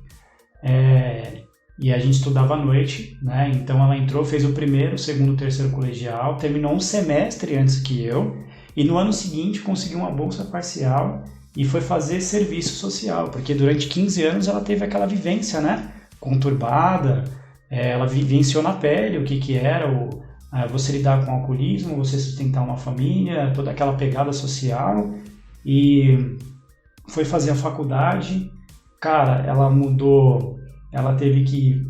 E a gente estudava à noite, né? Então ela entrou, fez o 1º, o 2º, o 3º colegial, terminou um semestre antes que eu, e no ano seguinte conseguiu uma bolsa parcial e foi fazer serviço social, porque durante 15 anos ela teve aquela vivência, né? Conturbada, ela vivenciou na pele o que era você lidar com o alcoolismo, você sustentar uma família, toda aquela pegada social, e foi fazer a faculdade. Cara, ela mudou, ela teve que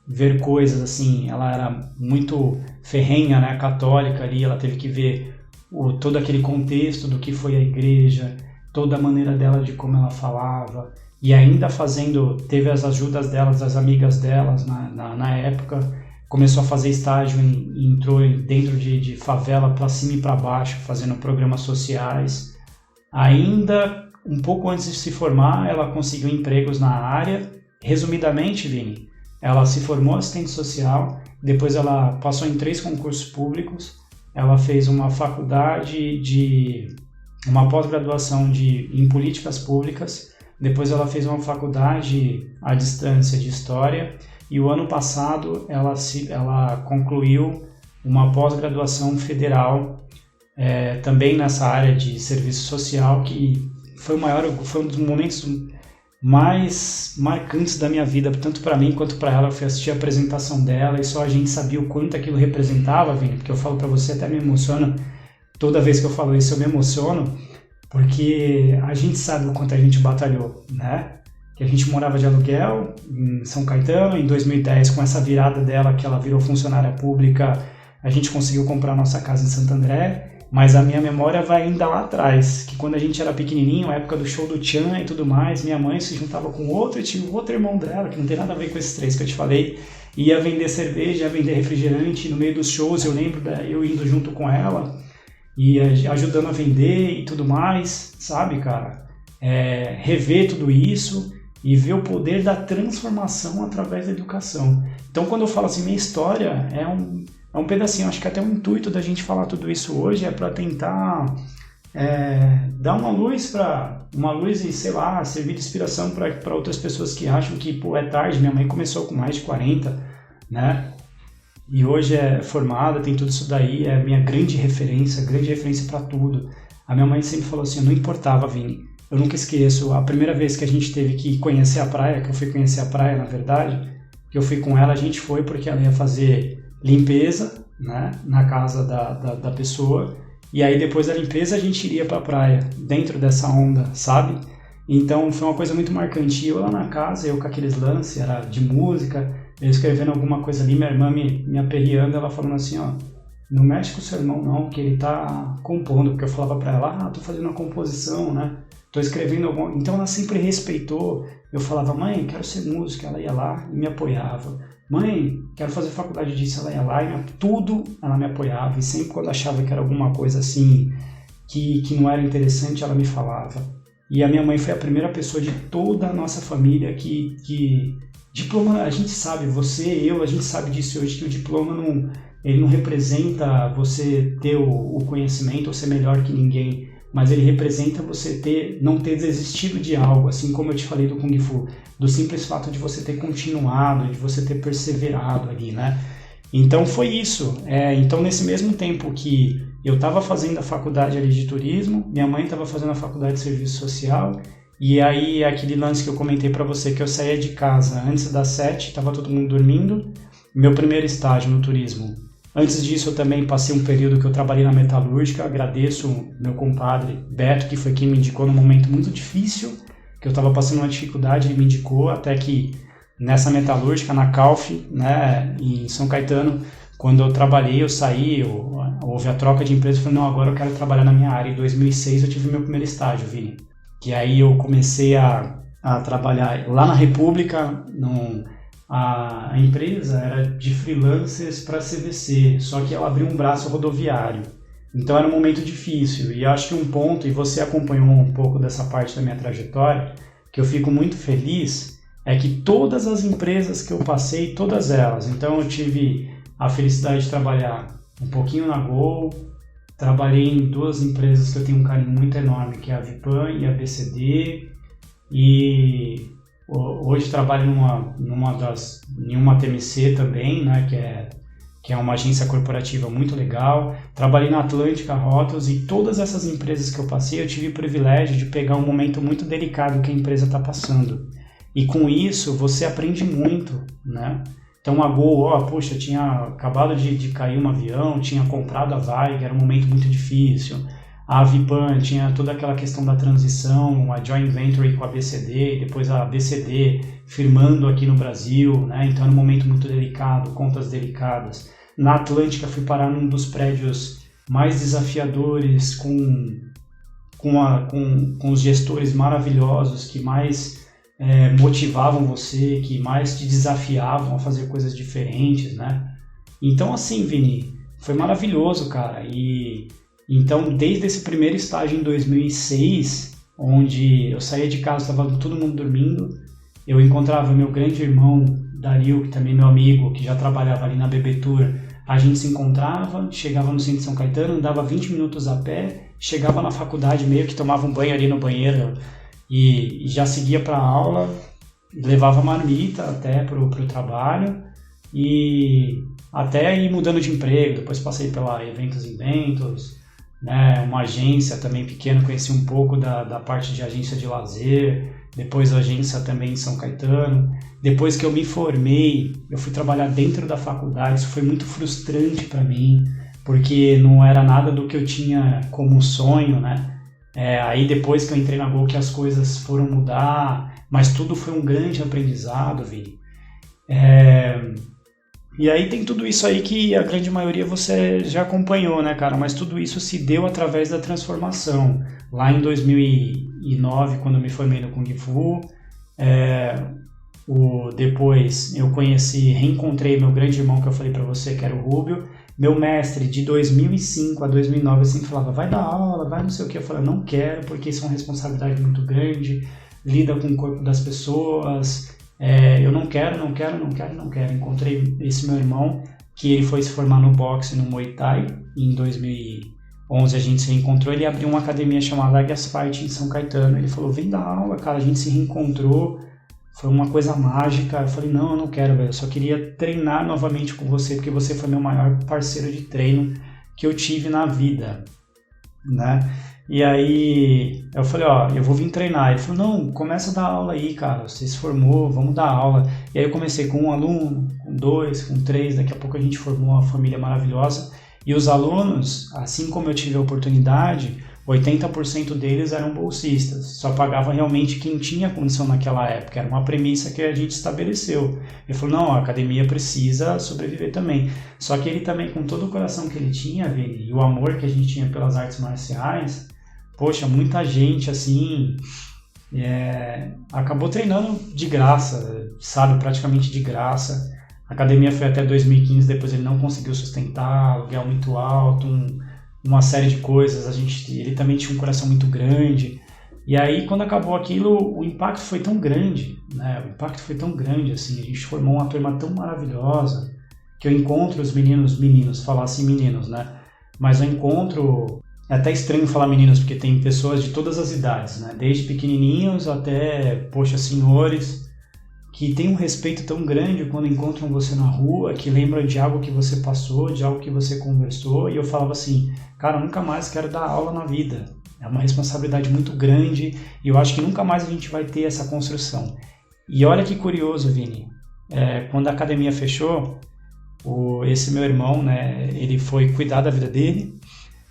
ver coisas assim, ela era muito ferrenha, né, católica ali, ela teve que ver todo aquele contexto do que foi a igreja, toda a maneira dela de como ela falava, e ainda teve as ajudas delas, das amigas delas na época, começou a fazer estágio e entrou dentro de favela para cima e para baixo, fazendo programas sociais. Ainda um pouco antes de se formar, ela conseguiu empregos na área. Resumidamente, Vini, ela se formou assistente social, depois ela passou em 3 concursos públicos, ela fez uma uma pós-graduação em políticas públicas, depois ela fez uma faculdade à distância de História, e o ano passado ela concluiu uma pós-graduação federal, também nessa área de serviço social, que foi um dos momentos mais marcantes da minha vida, tanto para mim quanto para ela. Eu fui assistir a apresentação dela e só a gente sabia o quanto aquilo representava, Vini, porque eu falo para você, até me emociono, toda vez que eu falo isso eu me emociono, porque a gente sabe o quanto a gente batalhou, né? Que a gente morava de aluguel em São Caetano, em 2010, com essa virada dela, que ela virou funcionária pública, a gente conseguiu comprar a nossa casa em Santo André, mas a minha memória vai ainda lá atrás, que quando a gente era pequenininho, a época do show do Tchan e tudo mais, minha mãe se juntava com outro, e tinha outro irmão dela, que não tem nada a ver com esses três que eu te falei, ia vender cerveja, ia vender refrigerante, no meio dos shows eu lembro eu indo junto com ela, e ajudando a vender e tudo mais, sabe, cara? Rever tudo isso e ver o poder da transformação através da educação. Então, quando eu falo assim, minha história é um pedacinho, acho que até o intuito da gente falar tudo isso hoje é para tentar dar uma luz e, sei lá, servir de inspiração para outras pessoas que acham que, pô, é tarde. Minha mãe começou com mais de 40, né? E hoje é formada, tem tudo isso daí, é minha grande referência para tudo. A minha mãe sempre falou assim, não importava, Vini, eu nunca esqueço, a primeira vez que a gente teve que conhecer a praia, que eu fui conhecer a praia, na verdade, que eu fui com ela, a gente foi porque ela ia fazer limpeza, né, na casa da pessoa, e aí depois da limpeza a gente iria pra praia, dentro dessa onda, sabe? Então foi uma coisa muito marcante. Eu lá na casa, eu com aqueles lances, era de música, eu escrevendo alguma coisa ali, minha irmã me aperreando, ela falando assim, ó, não mexe com o seu irmão não, que ele tá compondo, porque eu falava pra ela, tô fazendo uma composição, né, tô escrevendo alguma... Então ela sempre respeitou, eu falava, mãe, quero ser música, ela ia lá e me apoiava, mãe, quero fazer faculdade disso, ela ia lá e tudo ela me apoiava, e sempre quando achava que era alguma coisa assim, que não era interessante, ela me falava. E a minha mãe foi a primeira pessoa de toda a nossa família que diploma, a gente sabe, a gente sabe disso hoje, que o diploma ele não representa você ter o conhecimento ou ser melhor que ninguém, mas ele representa você não ter desistido de algo, assim como eu te falei do Kung Fu, do simples fato de você ter continuado, de você ter perseverado ali, né? Então foi isso. Então nesse mesmo tempo que eu estava fazendo a faculdade ali de turismo, minha mãe estava fazendo a faculdade de serviço social, e aí aquele lance que eu comentei para você, que eu saía de casa antes das 7, estava todo mundo dormindo, meu primeiro estágio no turismo. Antes disso eu também passei um período que eu trabalhei na metalúrgica, agradeço meu compadre Beto, que foi quem me indicou num momento muito difícil, que eu estava passando uma dificuldade, ele me indicou, até que nessa metalúrgica, na Calf, né, em São Caetano, quando eu trabalhei, eu saí, houve a troca de empresa, eu falei, não, agora eu quero trabalhar na minha área. Em 2006 eu tive meu primeiro estágio, Vini, que aí eu comecei a trabalhar lá na República, a empresa era de freelancers para CVC, só que ela abriu um braço rodoviário. Então era um momento difícil, e acho que um ponto, e você acompanhou um pouco dessa parte da minha trajetória, que eu fico muito feliz, é que todas as empresas que eu passei, todas elas, então eu tive a felicidade de trabalhar um pouquinho na Gol, trabalhei em duas empresas que eu tenho um carinho muito enorme, que é a Vipan e a BCD, e hoje trabalho em uma TMC também, né, que é uma agência corporativa muito legal. Trabalhei na Atlântica Hotels, e todas essas empresas que eu passei, eu tive o privilégio de pegar um momento muito delicado que a empresa está passando. E com isso, você aprende muito, né? Então a Gol, poxa, tinha acabado de cair um avião, tinha comprado a Varig, era um momento muito difícil. A Vipan tinha toda aquela questão da transição, a joint venture com a BCD, e depois a BCD firmando aqui no Brasil, né? Então era um momento muito delicado, contas delicadas. Na Atlântica fui parar num dos prédios mais desafiadores, com os gestores maravilhosos que mais motivavam você, que mais te desafiavam a fazer coisas diferentes, né? Então assim, Vini, foi maravilhoso, cara. E então desde esse primeiro estágio em 2006, onde eu saía de casa, estava todo mundo dormindo, eu encontrava meu grande irmão Dario, que também é meu amigo, que já trabalhava ali na BB Tour. A gente se encontrava, chegava no centro de São Caetano, andava 20 minutos a pé, chegava na faculdade, meio que tomava um banho ali no banheiro e já seguia para a aula, levava marmita até para o trabalho, e até ir mudando de emprego. Depois passei pela Eventos, né, uma agência também pequena, conheci um pouco da parte de agência de lazer, depois a agência também em São Caetano. Depois que eu me formei, eu fui trabalhar dentro da faculdade. Isso foi muito frustrante para mim, porque não era nada do que eu tinha como sonho, né? Aí depois que eu entrei na Gol que as coisas foram mudar, mas tudo foi um grande aprendizado, Vini. E aí tem tudo isso aí que a grande maioria você já acompanhou, né, cara? Mas tudo isso se deu através da transformação. Lá em 2009, quando eu me formei no Kung Fu, depois eu reencontrei meu grande irmão que eu falei pra você, que era o Rubio. Meu mestre, de 2005 a 2009, eu sempre falava, vai dar aula, vai não sei o que. Eu falei, não quero, porque isso é uma responsabilidade muito grande, lida com o corpo das pessoas, eu não quero. Encontrei esse meu irmão, que ele foi se formar no boxe, no Muay Thai, em 2011 a gente se reencontrou, ele abriu uma academia chamada Águias Fight em São Caetano, ele falou, vem dar aula, cara, a gente se reencontrou, foi uma coisa mágica. Eu falei, não, eu não quero, velho, eu só queria treinar novamente com você, porque você foi meu maior parceiro de treino que eu tive na vida, né? E aí eu falei, eu vou vir treinar. Ele falou, não, começa a dar aula aí, cara, você se formou, vamos dar aula. E aí eu comecei com um aluno, com 2, com 3, daqui a pouco a gente formou uma família maravilhosa. E os alunos, assim como eu tive a oportunidade, 80% deles eram bolsistas, só pagava realmente quem tinha condição naquela época, era uma premissa que a gente estabeleceu. Ele falou, não, a academia precisa sobreviver também. Só que ele também, com todo o coração que ele tinha, Vini, e o amor que a gente tinha pelas artes marciais, poxa, muita gente assim, acabou treinando de graça, sabe, praticamente de graça. A academia foi até 2015, depois ele não conseguiu sustentar, aluguel muito alto, uma série de coisas, ele também tinha um coração muito grande, e aí quando acabou aquilo, o impacto foi tão grande, né? O impacto foi tão grande, assim, a gente formou uma turma tão maravilhosa, que eu encontro os meninos, falar assim meninos, né? Mas eu encontro, é até estranho falar meninos, porque tem pessoas de todas as idades, né? Desde pequenininhos até, poxa, senhores, que tem um respeito tão grande quando encontram você na rua, que lembram de algo que você passou, de algo que você conversou, e eu falava assim, cara, nunca mais quero dar aula na vida. É uma responsabilidade muito grande, e eu acho que nunca mais a gente vai ter essa construção. E olha que curioso, Vini, quando a academia fechou, esse meu irmão, né, ele foi cuidar da vida dele,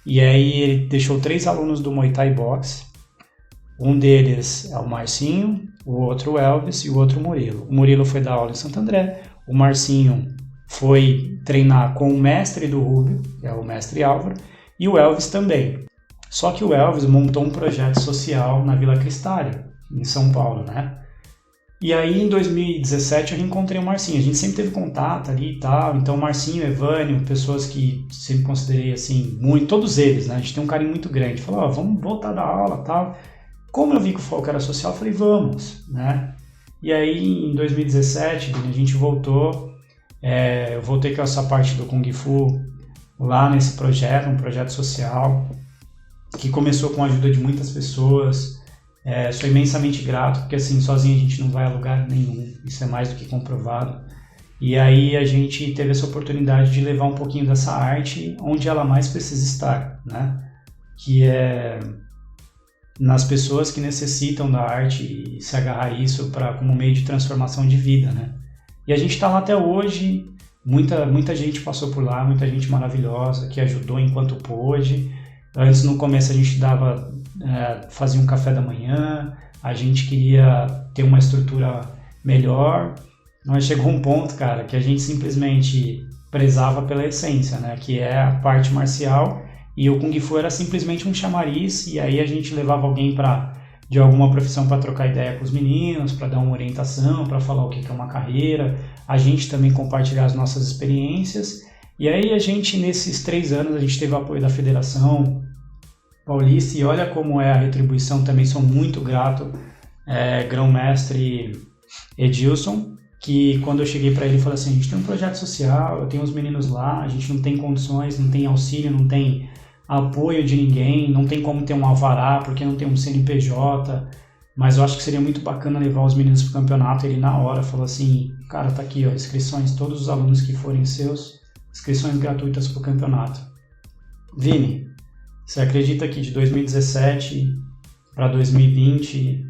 e aí ele deixou 3 alunos do Muay Thai Box. Um deles é o Marcinho, o outro o Elvis e o outro o Murilo. O Murilo foi dar aula em Santo André, o Marcinho foi treinar com o mestre do Rubio, que é o mestre Álvaro, e o Elvis também. Só que o Elvis montou um projeto social na Vila Cristália, em São Paulo, né? E aí em 2017 eu reencontrei o Marcinho, a gente sempre teve contato ali e tal, então o Marcinho, Evânio, pessoas que sempre considerei assim, muito, todos eles, né? A gente tem um carinho muito grande, falou, vamos voltar da aula e tal. Como eu vi que o foco era social, eu falei, vamos, né? E aí, em 2017, a gente voltou, eu voltei com essa parte do Kung Fu lá nesse projeto, um projeto social, que começou com a ajuda de muitas pessoas. Sou imensamente grato, porque assim, sozinho a gente não vai a lugar nenhum, isso é mais do que comprovado. E aí a gente teve essa oportunidade de levar um pouquinho dessa arte onde ela mais precisa estar, né? Que é nas pessoas que necessitam da arte e se agarrar a isso como meio de transformação de vida, né? E a gente está lá até hoje, muita gente passou por lá, muita gente maravilhosa que ajudou enquanto pôde. Antes, no começo, a gente fazia um café da manhã, a gente queria ter uma estrutura melhor, mas chegou um ponto, cara, que a gente simplesmente prezava pela essência, né? Que é a parte marcial. E o Kung Fu era simplesmente um chamariz, e aí a gente levava alguém de alguma profissão para trocar ideia com os meninos, para dar uma orientação, para falar o que é uma carreira, a gente também compartilhar as nossas experiências. E aí a gente, nesses 3 anos, a gente teve o apoio da Federação Paulista, e olha como é a retribuição, também sou muito grato, grão-mestre Edilson, que quando eu cheguei para ele, falei assim, a gente tem um projeto social, eu tenho os meninos lá, a gente não tem condições, não tem auxílio, não tem apoio de ninguém, não tem como ter um alvará, porque não tem um CNPJ, mas eu acho que seria muito bacana levar os meninos para o campeonato. Ele na hora falou assim, cara, tá aqui, ó, inscrições, todos os alunos que forem seus, inscrições gratuitas para o campeonato. Vini, você acredita que de 2017 para 2020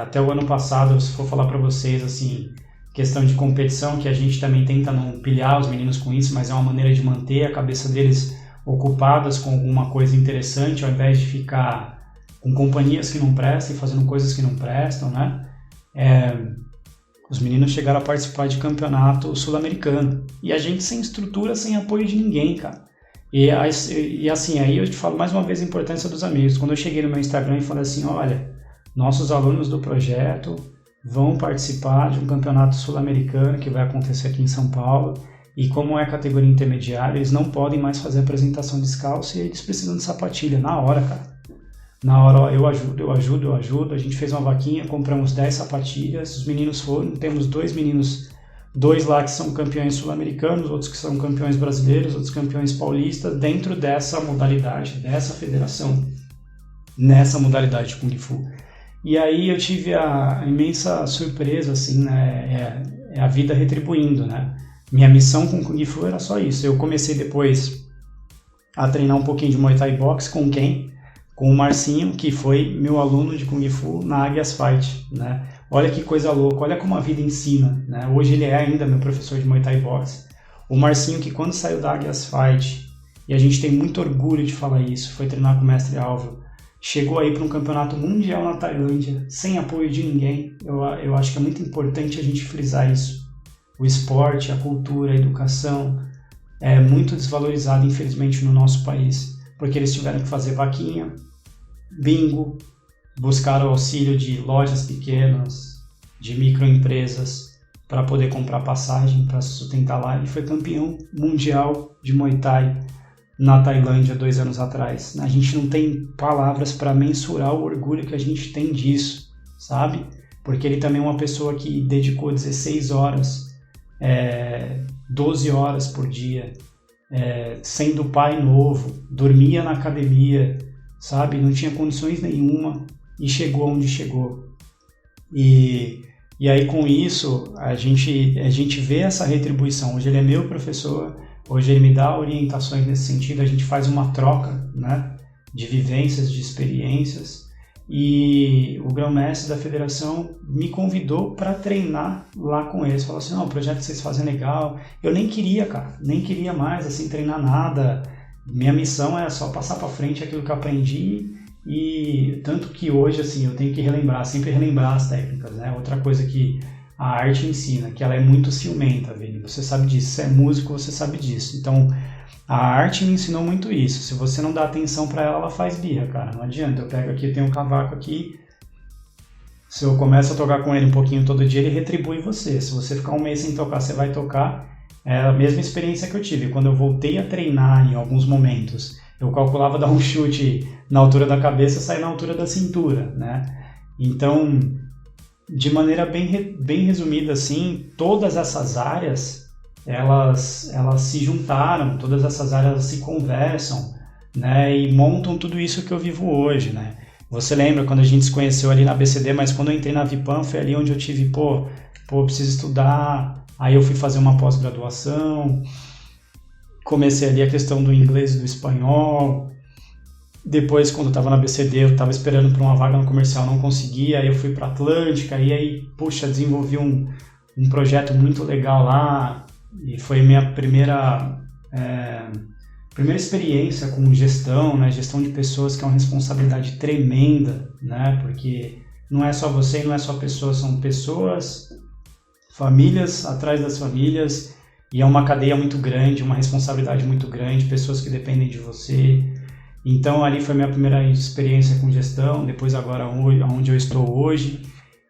Até o ano passado, se for falar para vocês, assim, questão de competição, que a gente também tenta não pilhar os meninos com isso, mas é uma maneira de manter a cabeça deles ocupadas com alguma coisa interessante, ao invés de ficar com companhias que não prestam e fazendo coisas que não prestam, né? Os meninos chegaram a participar de campeonato sul-americano. E a gente sem estrutura, sem apoio de ninguém, cara. E assim, aí eu te falo mais uma vez a importância dos amigos. Quando eu cheguei no meu Instagram e falei assim, olha, nossos alunos do projeto vão participar de um campeonato sul-americano que vai acontecer aqui em São Paulo. E como é categoria intermediária, eles não podem mais fazer apresentação descalço e eles precisam de sapatilha. Na hora, cara. Na hora, ó, eu ajudo. A gente fez uma vaquinha, compramos 10 sapatilhas, os meninos foram, temos 2 meninos, 2 lá que são campeões sul-americanos, outros que são campeões brasileiros, outros campeões paulistas, dentro dessa modalidade, dessa federação, nessa modalidade de Kung Fu. E aí eu tive a imensa surpresa, assim, né, a vida retribuindo, né. Minha missão com Kung Fu era só isso. Eu comecei depois a treinar um pouquinho de Muay Thai Boxe com quem? Com o Marcinho, que foi meu aluno de Kung Fu na Águias Fight, né? Olha que coisa louca, olha como a vida ensina, né? Hoje ele é ainda meu professor de Muay Thai Boxe. O Marcinho, que quando saiu da Águias Fight, e a gente tem muito orgulho de falar isso, foi treinar com o mestre Álvaro, chegou aí para um campeonato mundial na Tailândia, sem apoio de ninguém. Eu acho que é muito importante a gente frisar isso. O esporte, a cultura, a educação é muito desvalorizado, infelizmente, no nosso país. Porque eles tiveram que fazer vaquinha, bingo, buscaram auxílio de lojas pequenas, de microempresas, para poder comprar passagem, para se sustentar lá. E foi campeão mundial de Muay Thai na Tailândia 2 anos atrás. A gente não tem palavras para mensurar o orgulho que a gente tem disso, sabe? Porque ele também é uma pessoa que dedicou 16 horas, 12 horas por dia, sendo pai novo, dormia na academia, sabe? Não tinha condições nenhuma e chegou onde chegou. E aí com isso a gente vê essa retribuição. Hoje ele é meu professor, hoje ele me dá orientações nesse sentido, a gente faz uma troca, né, de vivências, de experiências. E o grão-mestre da federação me convidou para treinar lá com eles. Falou assim, não, o projeto que vocês fazem é legal. Eu nem queria, cara, nem queria mais assim, treinar nada. Minha missão é só passar para frente aquilo que eu aprendi. E tanto que hoje assim, eu tenho que sempre relembrar as técnicas, né? Outra coisa que a arte ensina, que ela é muito ciumenta, Vini. Você sabe disso, você é músico, você sabe disso. Então, a arte me ensinou muito isso. Se você não dá atenção para ela, ela faz birra, cara. Não adianta. Eu pego aqui, eu tenho um cavaco aqui. Se eu começo a tocar com ele um pouquinho todo dia, ele retribui você. Se você ficar um mês sem tocar, você vai tocar. É a mesma experiência que eu tive. Quando eu voltei a treinar em alguns momentos, eu calculava dar um chute na altura da cabeça e sair na altura da cintura, né? Então, de maneira bem resumida, assim, todas essas áreas elas se juntaram, todas essas áreas se conversam, né, e montam tudo isso que eu vivo hoje, né. Você lembra quando a gente se conheceu ali na BCD, mas quando eu entrei na Vipan foi ali onde eu tive, preciso estudar, aí eu fui fazer uma pós-graduação, comecei ali a questão do inglês e do espanhol, depois quando eu estava na BCD eu estava esperando para uma vaga no comercial, não conseguia, aí eu fui para Atlântica, e aí, desenvolvi um projeto muito legal lá, e foi minha primeira experiência com gestão, né? Gestão de pessoas, que é uma responsabilidade tremenda, né? Porque não é só você e não é só pessoas, são pessoas, famílias atrás das famílias, e é uma cadeia muito grande, uma responsabilidade muito grande, pessoas que dependem de você. Então ali foi minha primeira experiência com gestão, depois agora onde eu estou hoje.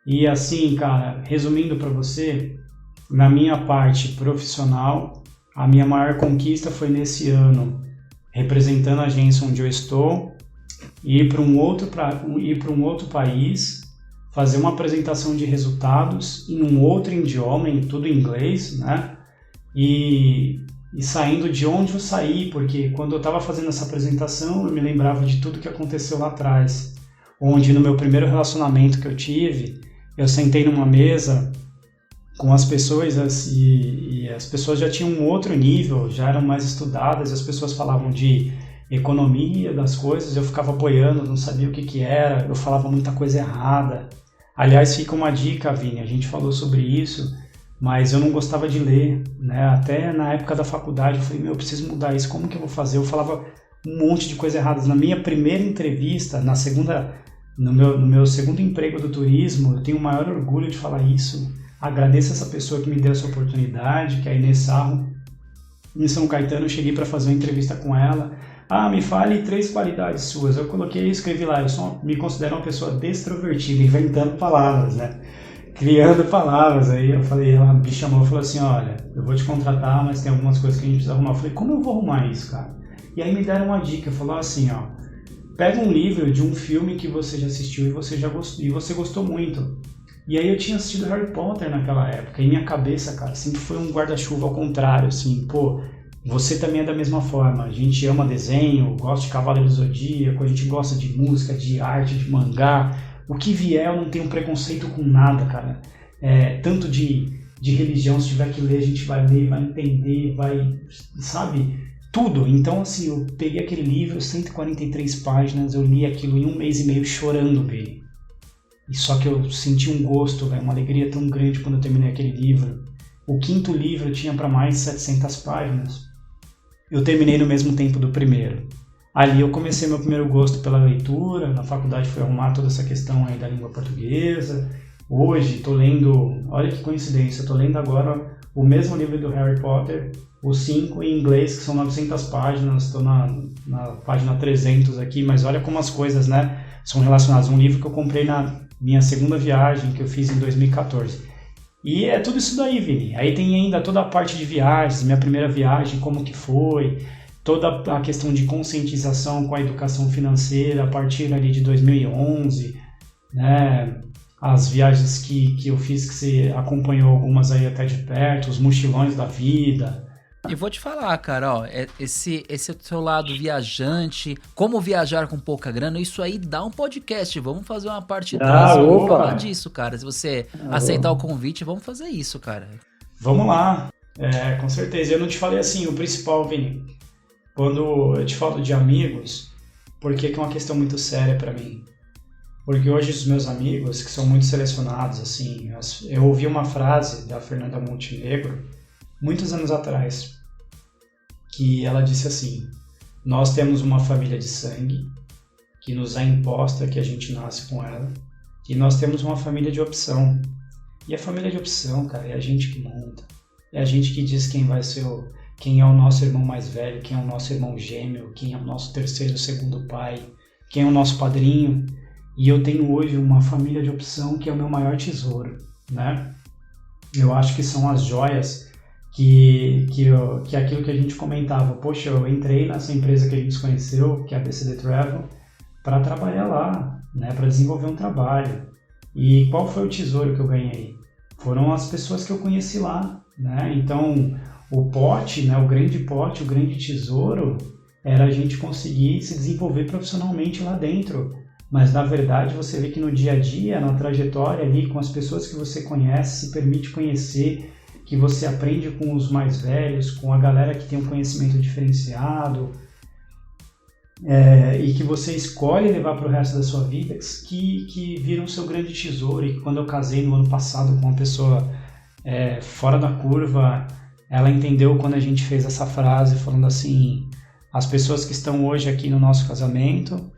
E assim, cara, resumindo para você, na minha parte profissional, a minha maior conquista foi nesse ano, representando a agência onde eu estou, ir para um outro país, fazer uma apresentação de resultados em um outro idioma, em tudo em inglês, né? E saindo de onde eu saí, porque quando eu estava fazendo essa apresentação, eu me lembrava de tudo que aconteceu lá atrás, onde no meu primeiro relacionamento que eu tive, eu sentei numa mesa com as pessoas e as pessoas já tinham um outro nível, já eram mais estudadas, as pessoas falavam de economia das coisas, eu ficava boiando, não sabia o que era, eu falava muita coisa errada, Aliás, fica uma dica, Vini, a gente falou sobre isso, mas eu não gostava de ler, né? Até na época da faculdade eu falei, eu preciso mudar isso, como que eu vou fazer? Eu falava um monte de coisas erradas. Na minha primeira entrevista, no meu segundo emprego do turismo, eu tenho o maior orgulho de falar isso. Agradeço essa pessoa que me deu essa oportunidade, que é a Inês Sarro. Em São Caetano, eu cheguei para fazer uma entrevista com ela. Me fale 3 qualidades suas. Eu coloquei e escrevi lá, me considero uma pessoa extrovertida, inventando palavras, né? Criando palavras. Aí eu falei, ela me chamou e falou assim, olha, eu vou te contratar, mas tem algumas coisas que a gente precisa arrumar. Eu falei, como eu vou arrumar isso, cara? E aí me deram uma dica, falou assim, pega um livro de um filme que você já assistiu e você gostou muito. E aí eu tinha assistido Harry Potter naquela época, e minha cabeça, cara, sempre foi um guarda-chuva ao contrário, assim, você também é da mesma forma, a gente ama desenho, gosta de Cavaleiro do Zodíaco, a gente gosta de música, de arte, de mangá, o que vier eu não tenho preconceito com nada, cara, tanto de religião, se tiver que ler, a gente vai ler, vai entender, sabe, tudo. Então, assim, eu peguei aquele livro, 143 páginas, eu li aquilo em 1 mês e meio chorando, Billy. E só que eu senti um gosto, uma alegria tão grande quando eu terminei aquele livro. O 5º livro tinha para mais de 700 páginas. Eu terminei no mesmo tempo do primeiro. Ali eu comecei meu primeiro gosto pela leitura, na faculdade fui arrumar toda essa questão aí da língua portuguesa. Hoje estou lendo, olha que coincidência, estou lendo agora o mesmo livro do Harry Potter, os 5 em inglês, que são 900 páginas, estou na página 300 aqui, mas olha como as coisas, né, são relacionadas. Um livro que eu comprei na minha segunda viagem, que eu fiz em 2014. E é tudo isso daí, Vini. Aí tem ainda toda a parte de viagens, minha primeira viagem, como que foi, toda a questão de conscientização com a educação financeira a partir ali de 2011, né, as viagens que eu fiz, que você acompanhou algumas aí até de perto, os mochilões da vida. E vou te falar, cara, esse seu lado viajante, como viajar com pouca grana, isso aí dá um podcast. Vamos fazer uma parte 2 falar disso, cara. Se você aceitar o convite, vamos fazer isso, cara. Vamos lá, com certeza. Eu não te falei assim, o principal, Vini, quando eu te falo de amigos, porque é uma questão muito séria pra mim. Porque hoje os meus amigos, que são muito selecionados, assim, eu ouvi uma frase da Fernanda Montenegro, muitos anos atrás, que ela disse assim, nós temos uma família de sangue, que nos é imposta, que a gente nasce com ela, e nós temos uma família de opção. E a família de opção, cara, é a gente que monta, é a gente que diz quem é o nosso irmão mais velho, quem é o nosso irmão gêmeo, quem é o nosso terceiro, segundo pai, quem é o nosso padrinho. E eu tenho hoje uma família de opção que é o meu maior tesouro, né? Eu acho que são as joias que é aquilo que a gente comentava. Poxa, eu entrei nessa empresa que a gente conheceu, que é a BCD Travel, para trabalhar lá, né? Para desenvolver um trabalho. E qual foi o tesouro que eu ganhei? Foram as pessoas que eu conheci lá, né? Então, o pote, né? O grande tesouro era a gente conseguir se desenvolver profissionalmente lá dentro. Mas, na verdade, você vê que no dia a dia, na trajetória ali, com as pessoas que você conhece, se permite conhecer, que você aprende com os mais velhos, com a galera que tem um conhecimento diferenciado, e que você escolhe levar para o resto da sua vida, que viram o seu grande tesouro. E quando eu casei no ano passado com uma pessoa fora da curva, ela entendeu quando a gente fez essa frase, falando assim, as pessoas que estão hoje aqui no nosso casamento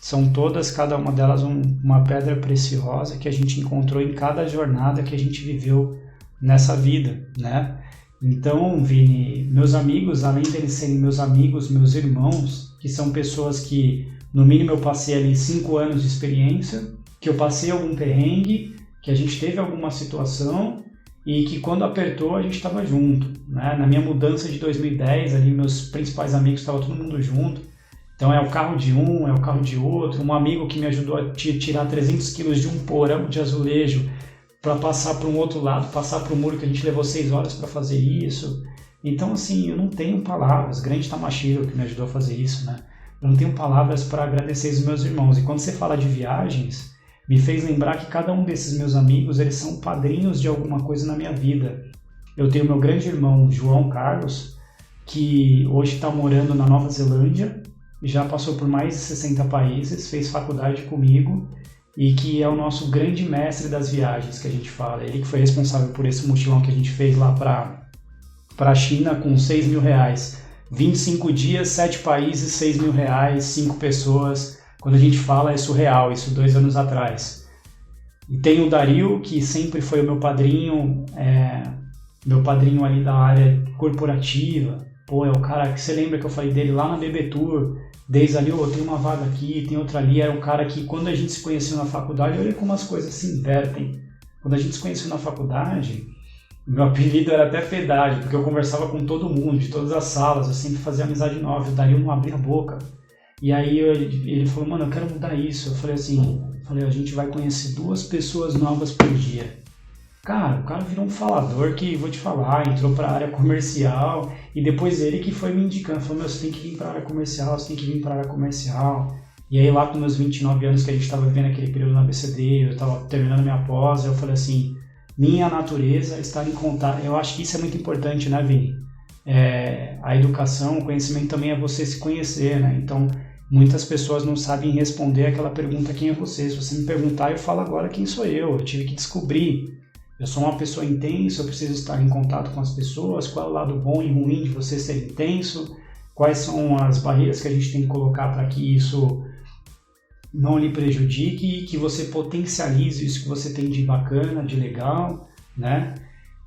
são todas, cada uma delas, uma pedra preciosa que a gente encontrou em cada jornada que a gente viveu nessa vida, né? Então, Vini, meus amigos, além deles serem meus amigos, meus irmãos, que são pessoas que, no mínimo, eu passei ali 5 anos de experiência, que eu passei algum perrengue, que a gente teve alguma situação e que quando apertou a gente estava junto, né? Na minha mudança de 2010, ali meus principais amigos estavam todo mundo junto. Então é o carro de um, é o carro de outro, um amigo que me ajudou a tirar 300 quilos de um porão de azulejo para passar para um outro lado, passar para o muro, que a gente levou 6 horas para fazer isso. Então, assim, eu não tenho palavras. Grande Tamashiro que me ajudou a fazer isso, né? Eu não tenho palavras para agradecer os meus irmãos. E quando você fala de viagens, me fez lembrar que cada um desses meus amigos, eles são padrinhos de alguma coisa na minha vida. Eu tenho meu grande irmão, João Carlos, que hoje está morando na Nova Zelândia, já passou por mais de 60 países, fez faculdade comigo, e que é o nosso grande mestre das viagens que a gente fala. Ele que foi responsável por esse mochilão que a gente fez lá para a China com R$6.000. 25 dias, 7 países, R$6.000, 5 pessoas. Quando a gente fala é surreal, isso 2 anos atrás. E tem o Dario, que sempre foi o meu padrinho ali da área corporativa. Pô, é o cara que você lembra que eu falei dele lá na BB Tour, desde ali, tem uma vaga aqui, tem outra ali. Era um cara que quando a gente se conheceu na faculdade, olha como as coisas se invertem. Quando a gente se conheceu na faculdade, meu apelido era até Pedágio, porque eu conversava com todo mundo, de todas as salas, eu sempre fazia amizade nova, o Dario não abria a boca. E aí ele falou, mano, eu quero mudar isso. Eu falei assim, a gente vai conhecer 2 pessoas novas por dia. Cara, o cara virou um falador que, vou te falar, entrou pra área comercial e depois ele que foi me indicando, falou, você tem que vir pra área comercial, você tem que vir pra área comercial. E aí lá com meus 29 anos que a gente tava vivendo aquele período na BCD, eu tava terminando minha pós, eu falei assim, minha natureza é estar em contato. Eu acho que isso é muito importante, né, Vini? A educação, o conhecimento também é você se conhecer, né? Então, muitas pessoas não sabem responder aquela pergunta, quem é você? Se você me perguntar, eu falo agora quem sou eu tive que descobrir. Eu sou uma pessoa intensa, eu preciso estar em contato com as pessoas, qual é o lado bom e ruim de você ser intenso, quais são as barreiras que a gente tem que colocar para que isso não lhe prejudique e que você potencialize isso que você tem de bacana, de legal, né?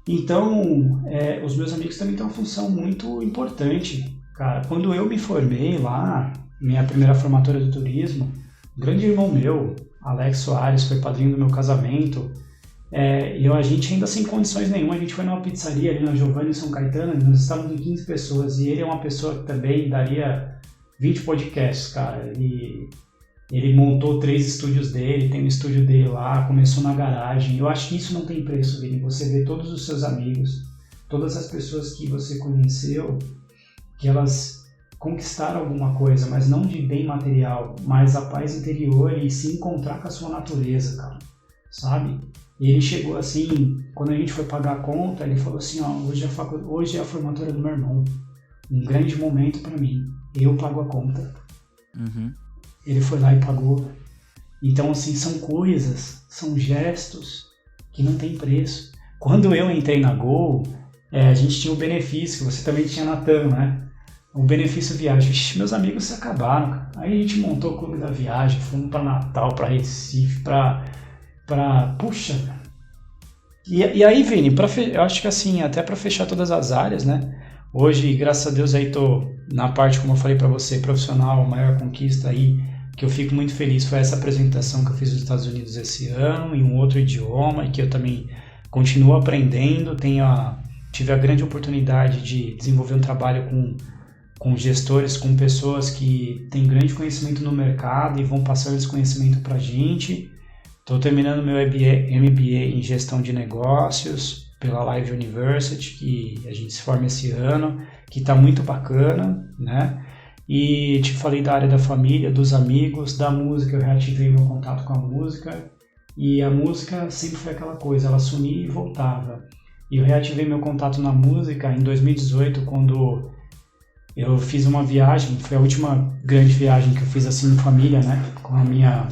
Então, os meus amigos também têm uma função muito importante, cara. Quando eu me formei lá, minha primeira formatura do turismo, um grande irmão meu, Alex Soares, foi padrinho do meu casamento. A gente ainda sem condições nenhuma, a gente foi numa pizzaria ali na Giovanni, em São Caetano, nós estávamos em 15 pessoas, e ele é uma pessoa que também daria 20 podcasts, cara, e ele montou 3 estúdios dele, tem um estúdio dele lá, começou na garagem. Eu acho que isso não tem preço, Vini, você vê todos os seus amigos, todas as pessoas que você conheceu, que elas conquistaram alguma coisa, mas não de bem material, mas a paz interior e se encontrar com a sua natureza, cara, sabe? E ele chegou assim, quando a gente foi pagar a conta, ele falou assim, hoje é a formatura do meu irmão, um grande momento para mim, eu pago a conta. Uhum. Ele foi lá e pagou. Então, assim, são coisas, são gestos que não tem preço. Quando eu entrei na Gol, a gente tinha o benefício, que você também tinha na TAM, né? O benefício viagem. Ixi, meus amigos se acabaram, cara. Aí a gente montou o clube da viagem, fomos para Natal, para Recife, puxa. E aí, Vini, eu acho que assim, até para fechar todas as áreas, né? Hoje, graças a Deus, aí tô na parte, como eu falei para você, profissional, a maior conquista aí, que eu fico muito feliz, foi essa apresentação que eu fiz nos Estados Unidos esse ano, em um outro idioma, e que eu também continuo aprendendo. Tive a grande oportunidade de desenvolver um trabalho com gestores, com pessoas que têm grande conhecimento no mercado e vão passar esse conhecimento para a gente. Estou terminando meu MBA em gestão de negócios pela Live University, que a gente se forma esse ano, que está muito bacana, né? E te falei da área da família, dos amigos, da música, eu reativei meu contato com a música, e a música sempre foi aquela coisa, ela sumia e voltava. E eu reativei meu contato na música em 2018, quando eu fiz uma viagem, foi a última grande viagem que eu fiz assim em família, né? Com a minha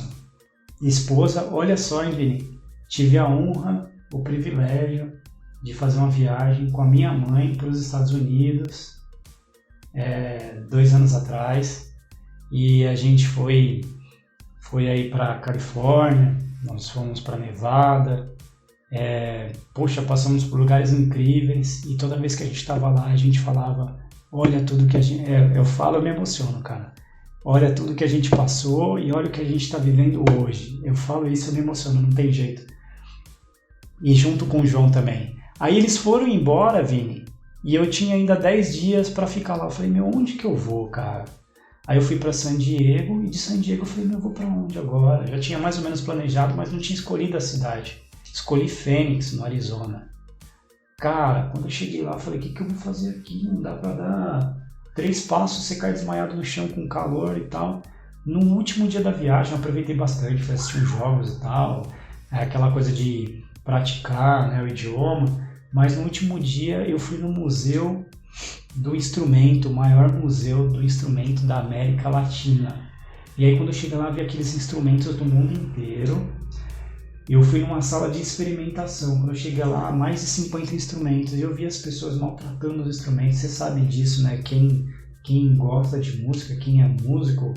esposa. Olha só, hein, Vini? Tive a honra, o privilégio de fazer uma viagem com a minha mãe para os Estados Unidos, 2 anos atrás, e a gente foi aí para Califórnia, nós fomos para Nevada, passamos por lugares incríveis, e toda vez que a gente estava lá, a gente falava, olha tudo que a gente... eu me emociono, cara. Olha tudo que a gente passou e olha o que a gente está vivendo hoje. Eu falo isso, eu me emociono, não tem jeito. E junto com o João também. Aí eles foram embora, Vini, e eu tinha ainda 10 dias para ficar lá. Eu falei, onde que eu vou, cara? Aí eu fui para San Diego, e de San Diego eu falei, eu vou para onde agora? Já tinha mais ou menos planejado, mas não tinha escolhido a cidade. Escolhi Phoenix, no Arizona. Cara, quando eu cheguei lá, eu falei, o que eu vou fazer aqui? Não dá para dar 3 passos, você cai desmaiado no chão com calor e tal. No último dia da viagem, eu aproveitei bastante, fui assistir uns jogos e tal, aquela coisa de praticar, né, o idioma. Mas no último dia eu fui no museu do instrumento, o maior museu do instrumento da América Latina. E aí quando eu cheguei lá, vi aqueles instrumentos do mundo inteiro. Eu fui numa sala de experimentação. Quando eu cheguei lá, mais de 50 instrumentos. E eu vi as pessoas maltratando os instrumentos. Você sabe disso, né? Quem gosta de música, quem é músico.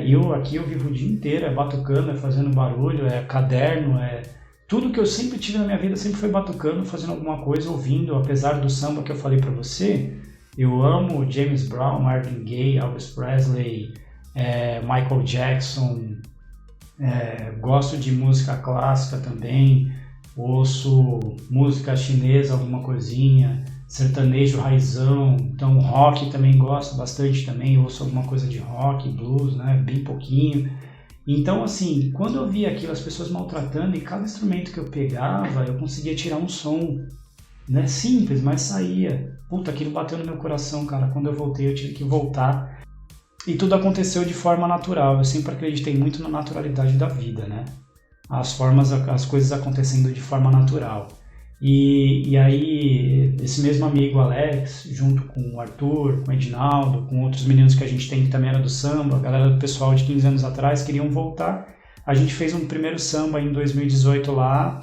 Eu vivo o dia inteiro, batucando, fazendo barulho, caderno, tudo que eu sempre tive na minha vida sempre foi batucando, fazendo alguma coisa, ouvindo. Apesar do samba que eu falei pra você, eu amo James Brown, Marvin Gaye, Elvis Presley, Michael Jackson, gosto de música clássica também, ouço música chinesa, alguma coisinha, sertanejo raizão, então rock também gosto bastante também, ouço alguma coisa de rock, blues, né, bem pouquinho. Então assim, quando eu vi aquilo, as pessoas maltratando, e cada instrumento que eu pegava, eu conseguia tirar um som, né, simples, mas saía. Puta, aquilo bateu no meu coração, cara. Quando eu voltei, eu tive que voltar. E tudo aconteceu de forma natural. Eu sempre acreditei muito na naturalidade da vida, né? As coisas acontecendo de forma natural. E aí, esse mesmo amigo Alex, junto com o Arthur, com o Edinaldo, com outros meninos que a gente tem que também era do samba, a galera do pessoal de 15 anos atrás, queriam voltar. A gente fez um primeiro samba em 2018 lá,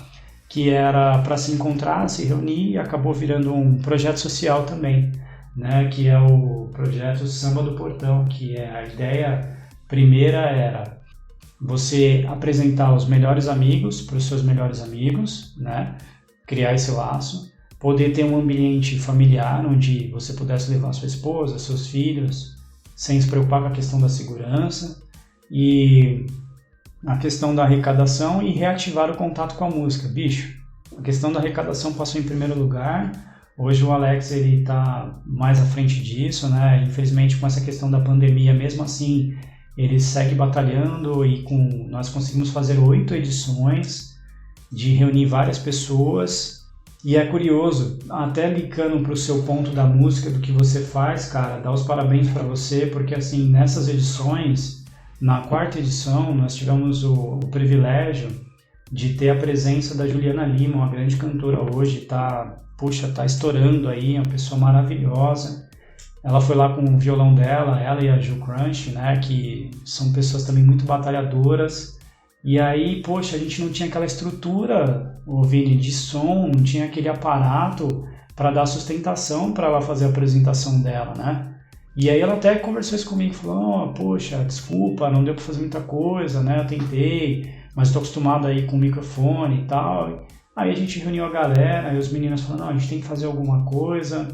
que era para se encontrar, se reunir, e acabou virando um projeto social também, né? Que é o projeto Samba do Portão, que a ideia primeira era você apresentar os melhores amigos para os seus melhores amigos, né? Criar esse laço, poder ter um ambiente familiar onde você pudesse levar sua esposa, seus filhos, sem se preocupar com a questão da segurança, e a questão da arrecadação e reativar o contato com a música. Bicho, a questão da arrecadação passou em primeiro lugar. Hoje o Alex está mais à frente disso, né? Infelizmente com essa questão da pandemia, mesmo assim, ele segue batalhando e nós conseguimos fazer 8 edições de reunir várias pessoas. E é curioso, até linkando para o seu ponto da música, do que você faz, cara, dar os parabéns para você, porque assim, nessas edições, na 4ª edição, nós tivemos o privilégio de ter a presença da Juliana Lima, uma grande cantora hoje, tá estourando aí, uma pessoa maravilhosa. Ela foi lá com o violão dela, ela e a Ju Crunch, né, que são pessoas também muito batalhadoras. E aí, poxa, a gente não tinha aquela estrutura, Vini, de som, não tinha aquele aparato para dar sustentação para ela fazer a apresentação dela, né? E aí ela até conversou isso comigo, falou, poxa, desculpa, não deu para fazer muita coisa, né? Eu tentei, mas estou acostumado aí com o microfone e tal. Aí a gente reuniu a galera, e os meninos falaram, não, a gente tem que fazer alguma coisa.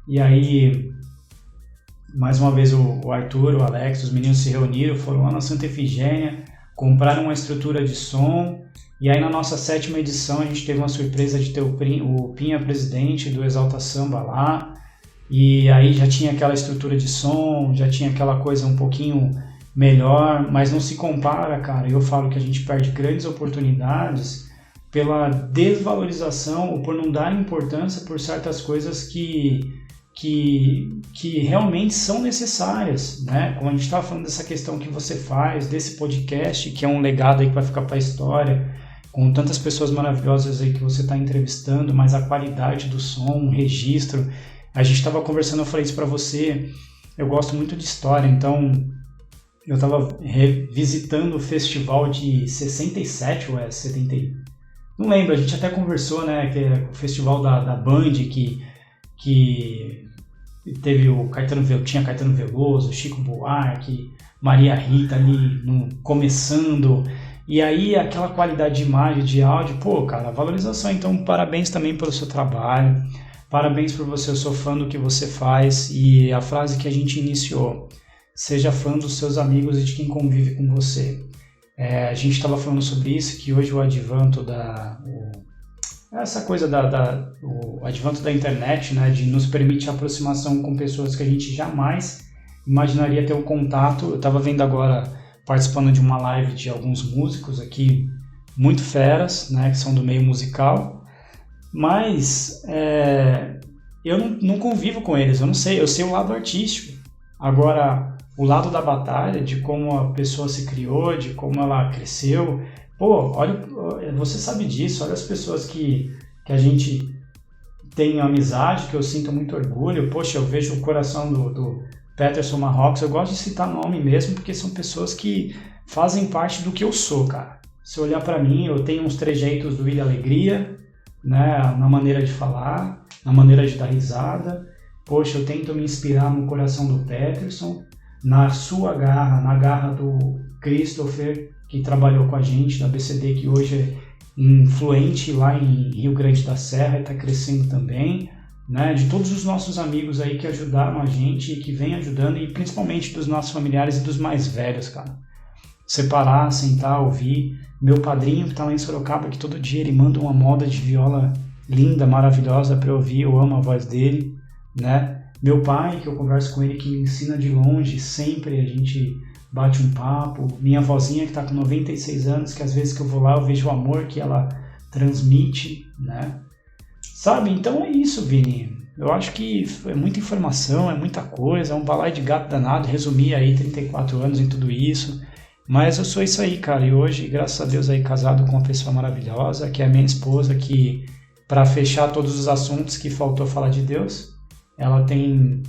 E aí, mais uma vez o Arthur, o Alex, os meninos se reuniram, foram lá na Santa Efigênia, compraram uma estrutura de som. E aí na nossa 7ª edição a gente teve uma surpresa de ter o Pinha presidente do Exalta Samba lá. E aí já tinha aquela estrutura de som, já tinha aquela coisa um pouquinho melhor, mas não se compara, cara. Eu falo que a gente perde grandes oportunidades pela desvalorização ou por não dar importância por certas coisas que realmente são necessárias, né? Como a gente estava falando dessa questão que você faz, desse podcast, que é um legado aí que vai ficar para a história, com tantas pessoas maravilhosas aí que você está entrevistando, mas a qualidade do som, o registro. A gente estava conversando, eu falei isso para você, eu gosto muito de história, então eu estava revisitando o festival de 67 ou 70, não lembro, a gente até conversou, né, que é o festival da Band, que teve tinha Caetano Veloso, Chico Buarque, Maria Rita ali começando, e aí aquela qualidade de imagem, de áudio, pô, cara, valorização. Então parabéns também pelo seu trabalho, parabéns por você, eu sou fã do que você faz. E a frase que a gente iniciou, seja fã dos seus amigos e de quem convive com você. A gente estava falando sobre isso, que hoje o advento essa coisa o advento da internet, né, de nos permitir aproximação com pessoas que a gente jamais imaginaria ter um contato. Eu estava vendo agora, participando de uma live de alguns músicos aqui, muito feras, né, que são do meio musical, mas eu não convivo com eles, eu sei o lado artístico. Agora, o lado da batalha, de como a pessoa se criou, de como ela cresceu, pô, olha, você sabe disso, olha as pessoas que a gente tem amizade, que eu sinto muito orgulho. Poxa, eu vejo o coração Peterson Marrocos, eu gosto de citar nome mesmo, porque são pessoas que fazem parte do que eu sou, cara. Se olhar para mim, eu tenho uns trejeitos do Ilha Alegria, né, na maneira de falar, na maneira de dar risada. Poxa, eu tento me inspirar no coração do Peterson, na sua garra, na garra do Christopher, que trabalhou com a gente, da BCD, que hoje é influente lá em Rio Grande da Serra e está crescendo também, né? De todos os nossos amigos aí que ajudaram a gente e que vem ajudando, e principalmente dos nossos familiares e dos mais velhos, cara. Separar, sentar, ouvir. Meu padrinho que está lá em Sorocaba, que todo dia ele manda uma moda de viola linda, maravilhosa para eu ouvir, eu amo a voz dele, né? Meu pai, que eu converso com ele, que me ensina de longe, sempre a gente bate um papo. Minha vozinha, que está com 96 anos, que às vezes que eu vou lá eu vejo o amor que ela transmite, né? Sabe? Então é isso, Vini. Eu acho que é muita informação, é muita coisa, é um balaio de gato danado, resumir aí 34 anos em tudo isso. Mas eu sou isso aí, cara, e hoje, graças a Deus, aí casado com uma pessoa maravilhosa, que é a minha esposa, que para fechar todos os assuntos que faltou falar de Deus, ela tem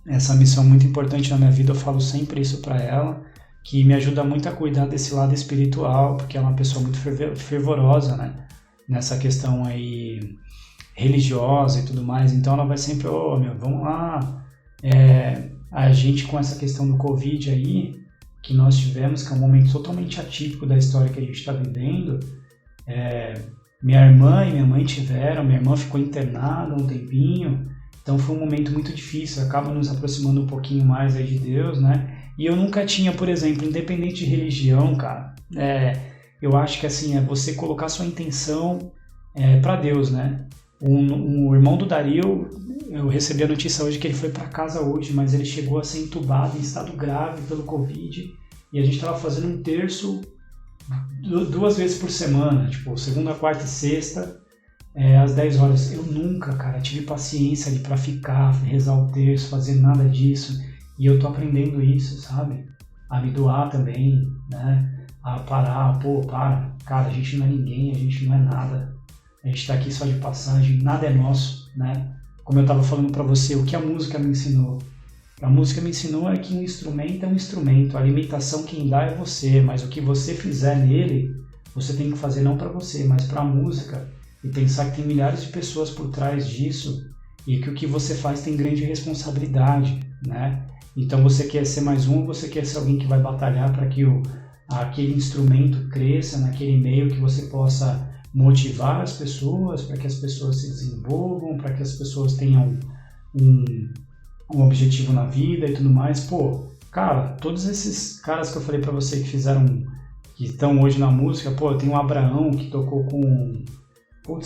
essa missão muito importante na minha vida, eu falo sempre isso para ela, que me ajuda muito a cuidar desse lado espiritual, porque ela é uma pessoa muito fervorosa, né, nessa questão aí religiosa e tudo mais, então ela vai sempre, vamos lá, a gente com essa questão do Covid aí, que nós tivemos, que é um momento totalmente atípico da história que a gente está vivendo, minha irmã e minha mãe tiveram, minha irmã ficou internada um tempinho, então foi um momento muito difícil, acaba nos aproximando um pouquinho mais aí de Deus, né? E eu nunca tinha, por exemplo, independente de religião, cara, eu acho que assim, é você colocar sua intenção para Deus, né? Um irmão do Dario, eu recebi a notícia hoje que ele foi para casa hoje, mas ele chegou a ser entubado em estado grave pelo Covid, e a gente estava fazendo um terço 2 vezes por semana, tipo, segunda, quarta e sexta, às 10 horas. Eu nunca, cara, tive paciência ali para ficar, rezar o terço, fazer nada disso, e eu tô aprendendo isso, sabe? A me doar também, né? A parar, cara, a gente não é ninguém, a gente não é nada. A gente está aqui só de passagem, nada é nosso, né? Como eu estava falando para você, o que a música me ensinou? A música me ensinou é que um instrumento é um instrumento, a alimentação quem dá é você, mas o que você fizer nele, você tem que fazer não para você, mas para a música, e pensar que tem milhares de pessoas por trás disso, e que o que você faz tem grande responsabilidade, né? Então você quer ser mais um, você quer ser alguém que vai batalhar para que aquele instrumento cresça naquele meio, que você possa motivar as pessoas, para que as pessoas se desenvolvam, para que as pessoas tenham um objetivo na vida e tudo mais. Pô, cara, todos esses caras que eu falei para você que estão hoje na música, tem o Abraão que tocou com,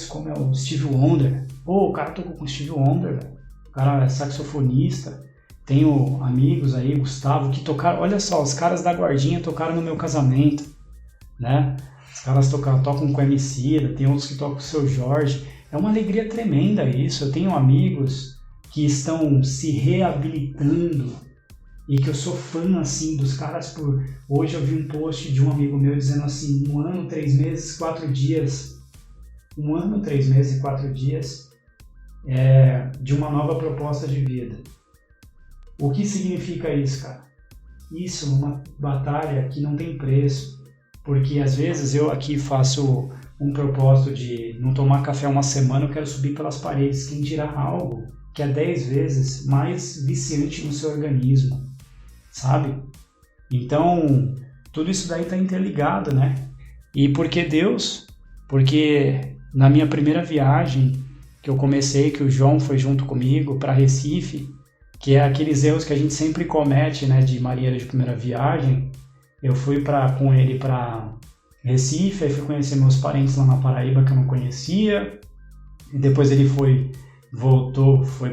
como é o Stevie Wonder. O cara tocou com o Stevie Wonder, velho. O cara é saxofonista. Tenho amigos aí, Gustavo, que tocaram, olha só, os caras da Guardinha tocaram no meu casamento, né? Os caras tocam com Emicida, tem outros que tocam com o Seu Jorge. É uma alegria tremenda isso. Eu tenho amigos que estão se reabilitando e que eu sou fã, assim, dos caras. Hoje eu vi um post de um amigo meu dizendo assim, 1 ano, 3 meses, 4 dias. 1 ano, 3 meses e 4 dias de uma nova proposta de vida. O que significa isso, cara? Isso é uma batalha que não tem preço. Porque às vezes eu aqui faço um propósito de não tomar café uma semana, eu quero subir pelas paredes. Quem dirá algo que é 10 vezes mais viciante no seu organismo, sabe? Então, tudo isso daí está interligado, né? E por que Deus? Porque na minha primeira viagem que eu comecei, que o João foi junto comigo para Recife, que é aqueles erros que a gente sempre comete, né, de marinheiro de primeira viagem. Eu fui com ele para Recife, aí fui conhecer meus parentes lá na Paraíba que eu não conhecia, e depois ele foi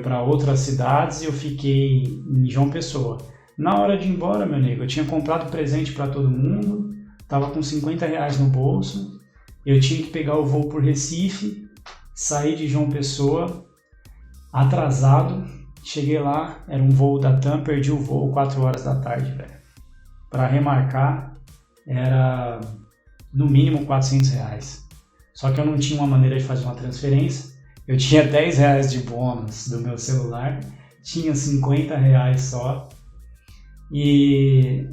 para outras cidades e eu fiquei em João Pessoa. Na hora de ir embora, meu nego, eu tinha comprado presente para todo mundo, tava com R$50 no bolso, eu tinha que pegar o voo por Recife, sair de João Pessoa, atrasado, cheguei lá, era um voo da TAM, perdi o voo 4 horas da tarde, velho. Para remarcar, era no mínimo R$400. Só que eu não tinha uma maneira de fazer uma transferência. Eu tinha R$10 de bônus do meu celular. tinha R$50 só. E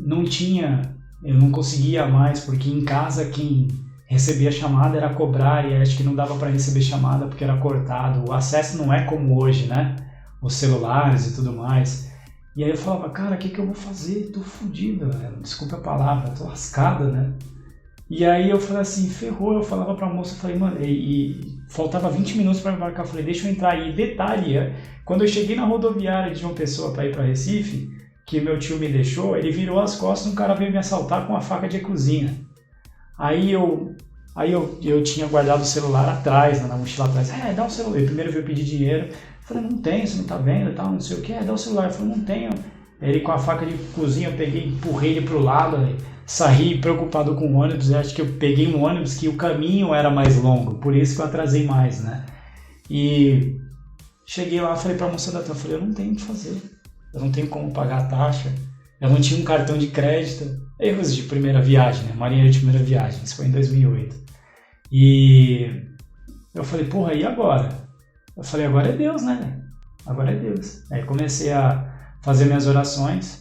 eu não conseguia mais, porque em casa quem recebia chamada era cobrar, e acho que não dava para receber chamada porque era cortado. O acesso não é como hoje, né? Os celulares e tudo mais. E aí eu falava, cara, o que eu vou fazer? Tô fodido, desculpa a palavra, tô lascado, né? E aí eu falei assim, ferrou. Eu falava pra moça, eu falei, mano, e faltava 20 minutos para embarcar. Eu falei, deixa eu entrar aí. Detalhe, quando eu cheguei na rodoviária de João Pessoa para ir para Recife, que meu tio me deixou, ele virou as costas e um cara veio me assaltar com uma faca de cozinha. Aí eu tinha guardado o celular atrás, na mochila atrás. Dá o celular. Ele primeiro veio pedir dinheiro. Eu falei, não tenho, você não tá vendo e tal, não sei o que. Dá o celular. Eu falei, não tenho. Ele com a faca de cozinha, eu peguei, empurrei ele pro lado, saí preocupado com o ônibus. Eu acho que eu peguei um ônibus que o caminho era mais longo, por isso que eu atrasei mais, né? E cheguei lá, falei pra moça da TAM, eu não tenho o que fazer. Eu não tenho como pagar a taxa. Eu não tinha um cartão de crédito. Erros de primeira viagem, né? Marinheiro de primeira viagem. Isso foi em 2008. E eu falei, porra, e agora? Eu falei, agora é Deus, né? Agora é Deus. Aí comecei a fazer minhas orações.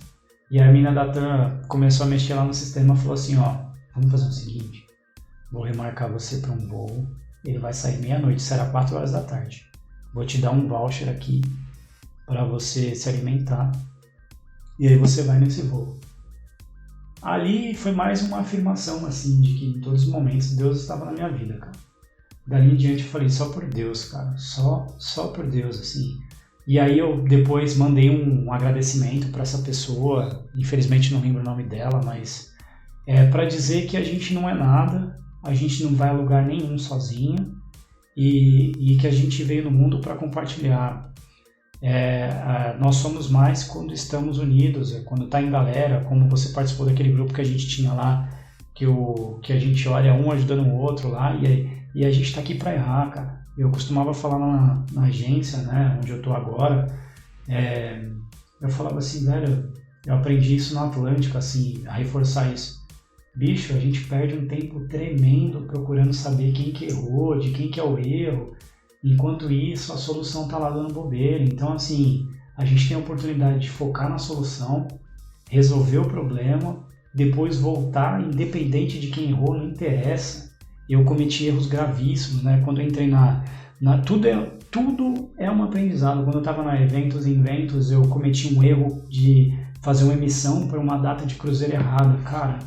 E a mina da TAM começou a mexer lá no sistema e falou assim, vamos fazer o seguinte. Vou remarcar você para um voo. Ele vai sair meia-noite, será 4 horas da tarde. Vou te dar um voucher aqui para você se alimentar, e aí você vai nesse voo. Ali foi mais uma afirmação, assim, de que em todos os momentos Deus estava na minha vida, cara. Dali em diante eu falei, só por Deus, cara, só por Deus, assim. E aí eu depois mandei um agradecimento para essa pessoa, infelizmente não lembro o nome dela, mas para dizer que a gente não é nada, a gente não vai a lugar nenhum sozinho, e que a gente veio no mundo para compartilhar. Nós somos mais quando estamos unidos, quando está em galera, como você participou daquele grupo que a gente tinha lá, que a gente olha um ajudando o outro lá, e a gente está aqui para errar, cara. Eu costumava falar na agência, né, onde eu estou agora, eu falava assim, velho, eu aprendi isso no Atlântico, assim, a reforçar isso. Bicho, a gente perde um tempo tremendo procurando saber quem que errou, de quem que é o erro. Enquanto isso, a solução está lá dando bobeira. Então, assim, a gente tem a oportunidade de focar na solução, resolver o problema, depois voltar, independente de quem errou, não interessa. Eu cometi erros gravíssimos, né? Quando eu entrei tudo é um aprendizado. Quando eu estava na Eventos, eu cometi um erro de fazer uma emissão para uma data de cruzeiro errada. Cara,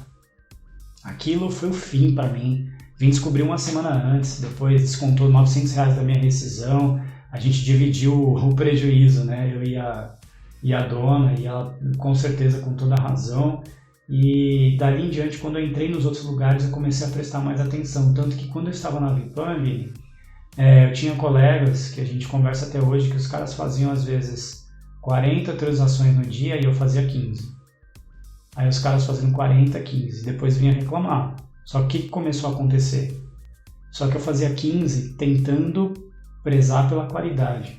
aquilo foi o fim para mim. Vim descobrir uma semana antes, depois descontou R$900 da minha rescisão, a gente dividiu o prejuízo, né? Eu e a dona, e ela com certeza com toda a razão. E dali em diante, quando eu entrei nos outros lugares, eu comecei a prestar mais atenção. Tanto que quando eu estava na Vipam, eu tinha colegas que a gente conversa até hoje, que os caras faziam às vezes 40 transações no dia e eu fazia 15. Aí os caras faziam 40, 15, depois vinha reclamar. Só que o que começou a acontecer? Só que eu fazia 15 tentando prezar pela qualidade.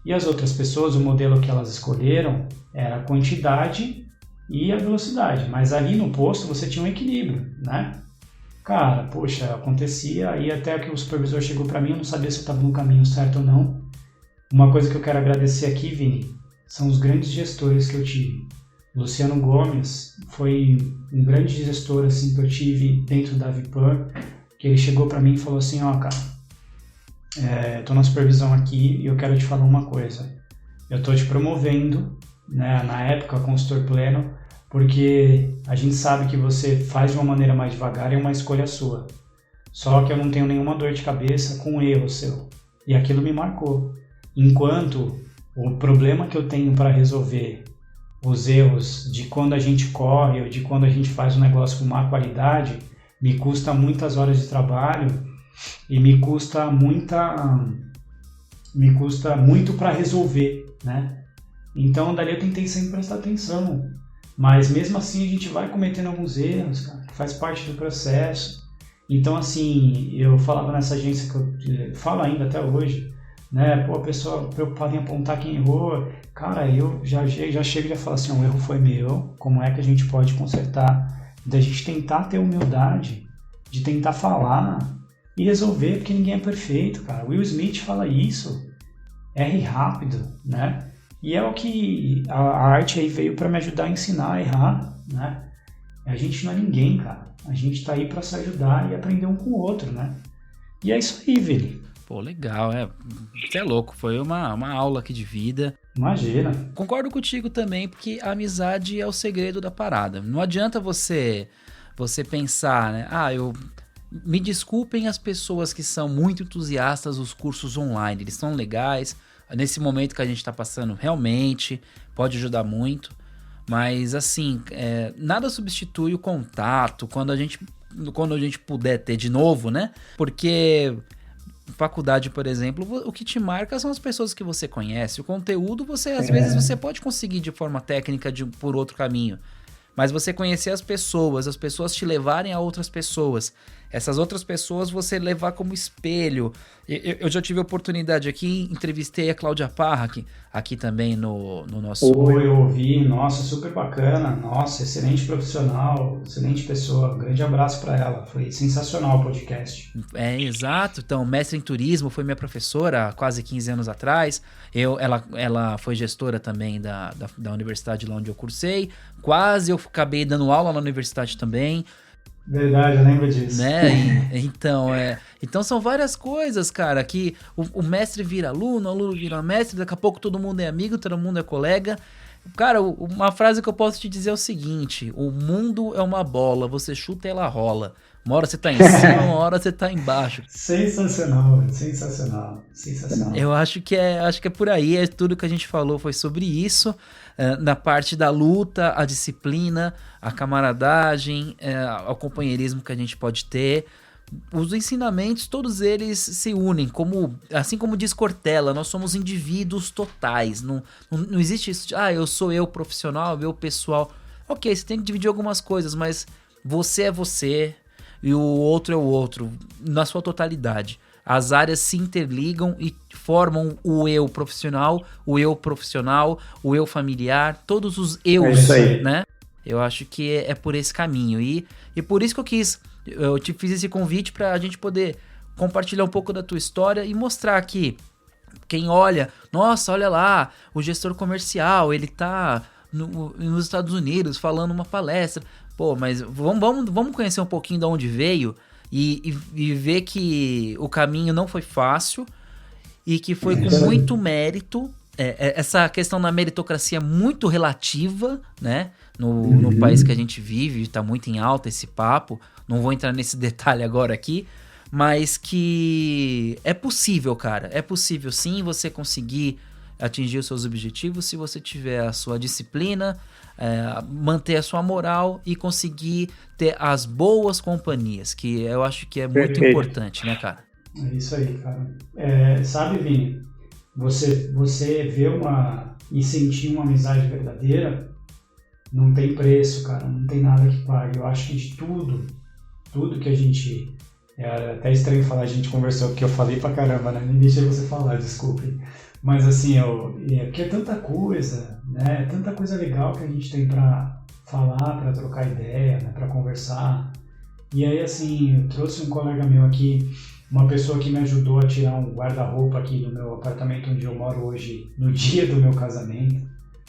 E as outras pessoas, o modelo que elas escolheram era a quantidade e a velocidade. Mas ali no posto você tinha um equilíbrio, né? Cara, poxa, acontecia, aí até que o supervisor chegou para mim, eu não sabia se eu estava no caminho certo ou não. Uma coisa que eu quero agradecer aqui, Vini, são os grandes gestores que eu tive. Luciano Gomes foi um grande gestor assim, que eu tive dentro da Vipam, que ele chegou para mim e falou assim, cara, tô na supervisão aqui e eu quero te falar uma coisa. Eu tô te promovendo, né, na época, consultor pleno, porque a gente sabe que você faz de uma maneira mais devagar e é uma escolha sua. Só que eu não tenho nenhuma dor de cabeça com o erro seu. E aquilo me marcou. Enquanto o problema que eu tenho para resolver, os erros de quando a gente corre ou de quando a gente faz um negócio com má qualidade, me custa muitas horas de trabalho e me custa muito para resolver, né? Então, dali eu tentei sempre prestar atenção. Mas mesmo assim a gente vai cometendo alguns erros, cara, que faz parte do processo. Então, assim, eu falava nessa agência que eu falo ainda até hoje, né? Pô, a pessoa preocupada em apontar quem errou. Cara, eu já chego e já falo assim, o erro foi meu, como é que a gente pode consertar? Da gente tentar ter humildade, de tentar falar e resolver, porque ninguém é perfeito, cara. Will Smith fala isso, erre rápido, né? E é o que a arte aí veio para me ajudar a ensinar a errar, né? A gente não é ninguém, cara. A gente tá aí para se ajudar e aprender um com o outro, né? E é isso aí, Vili. Pô, legal, Você é louco, foi uma aula aqui de vida. Imagina. Concordo contigo também, porque a amizade é o segredo da parada. Não adianta você pensar, né? Me desculpem as pessoas que são muito entusiastas dos cursos online, eles são legais. Nesse momento que a gente está passando, realmente pode ajudar muito. Mas, assim, nada substitui o contato quando a gente puder ter de novo, né? Porque faculdade, por exemplo, o que te marca são as pessoas que você conhece. O conteúdo, às vezes, você pode conseguir de forma técnica por outro caminho. Mas você conhecer as pessoas te levarem a outras pessoas. Essas outras pessoas você levar como espelho. Eu já tive a oportunidade aqui, entrevistei a Cláudia Parra aqui também no nosso... Eu ouvi, nossa, super bacana, nossa, excelente profissional, excelente pessoa, um grande abraço para ela, foi sensacional o podcast. Exato, então, mestre em turismo, foi minha professora há quase 15 anos atrás, ela foi gestora também da universidade lá onde eu cursei, quase eu acabei dando aula na universidade também. Verdade, eu lembro disso. Né? Então são várias coisas, cara, que o mestre vira aluno, o aluno vira mestre, daqui a pouco todo mundo é amigo, todo mundo é colega. Cara, uma frase que eu posso te dizer é o seguinte: o mundo é uma bola, você chuta e ela rola. Uma hora você tá em cima, uma hora você tá embaixo. Sensacional, sensacional. Eu acho que é por aí, tudo que a gente falou foi sobre isso. Na parte da luta, a disciplina, a camaradagem, o companheirismo que a gente pode ter. Os ensinamentos, todos eles se unem, assim como diz Cortella, nós somos indivíduos totais. Não existe isso de, eu sou eu profissional, eu pessoal. Ok, você tem que dividir algumas coisas, mas você é você e o outro é o outro, na sua totalidade. As áreas se interligam e formam o eu profissional, o eu familiar, todos os eus, né? Eu acho que é por esse caminho. E por isso que eu te fiz esse convite para a gente poder compartilhar um pouco da tua história e mostrar que quem olha, nossa, olha lá, o gestor comercial, ele tá nos Estados Unidos falando uma palestra. Pô, mas vamos conhecer um pouquinho de onde veio e ver que o caminho não foi fácil e que foi com muito mérito. Essa questão da meritocracia é muito relativa, né? No país que a gente vive, está muito em alta esse papo. Não vou entrar nesse detalhe agora aqui, mas que é possível, cara. É possível sim você conseguir atingir os seus objetivos se você tiver a sua disciplina, manter a sua moral e conseguir ter as boas companhias, que eu acho que é muito importante, né, cara? É isso aí, cara. Sabe, Vini, você ver e sentir uma amizade verdadeira não tem preço, cara, não tem nada que pague. Eu acho que de tudo que a gente... É até estranho falar, a gente conversou, porque eu falei pra caramba, né? Nem deixei você falar, desculpe. Mas assim, porque é tanta coisa, né? Tanta coisa legal que a gente tem pra falar, pra trocar ideia, né? Pra conversar. E aí, assim, eu trouxe um colega meu aqui, uma pessoa que me ajudou a tirar um guarda-roupa aqui do meu apartamento onde eu moro hoje, no dia do meu casamento.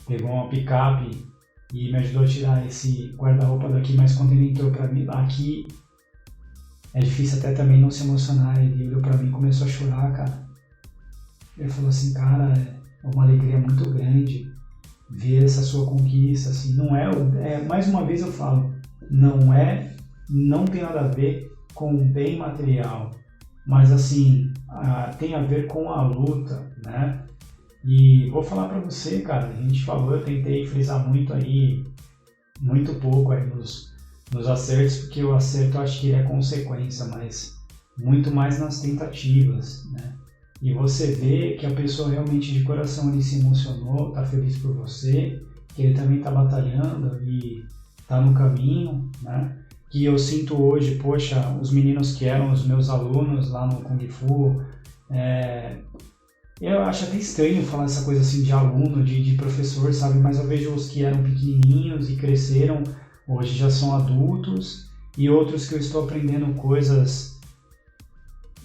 Pegou uma picape e me ajudou a tirar esse guarda-roupa daqui, mas quando ele entrou pra mim, aqui é difícil até também não se emocionar. Ele olhou pra mim e começou a chorar, cara. Ele falou assim, cara, é uma alegria muito grande ver essa sua conquista, assim, não mais uma vez eu falo, não tem nada a ver com o bem material, mas assim, tem a ver com a luta, né? E vou falar pra você, cara, a gente falou, eu tentei frisar muito pouco aí nos acertos, porque o acerto eu acho que é consequência, mas muito mais nas tentativas, né? E você vê que a pessoa realmente de coração ali se emocionou, tá feliz por você, que ele também tá batalhando e tá no caminho, né? Que eu sinto hoje, poxa, os meninos que eram os meus alunos lá no Kung Fu, eu acho até estranho falar essa coisa assim de aluno, de professor, sabe? Mas eu vejo os que eram pequenininhos e cresceram, hoje já são adultos, e outros que eu estou aprendendo coisas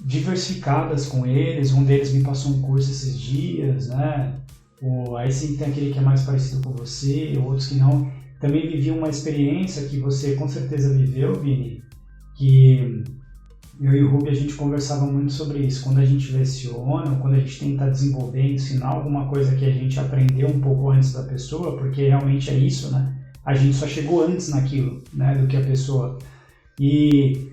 diversificadas com eles. Um deles me passou um curso esses dias, né? Aí sim tem aquele que é mais parecido com você, outros que não. Também vivi uma experiência que você com certeza viveu, Vini, que eu e o Ruby a gente conversava muito sobre isso. Quando a gente leciona, quando a gente tenta desenvolver, ensinar alguma coisa que a gente aprendeu um pouco antes da pessoa, porque realmente é isso, né? A gente só chegou antes naquilo, né, do que a pessoa. E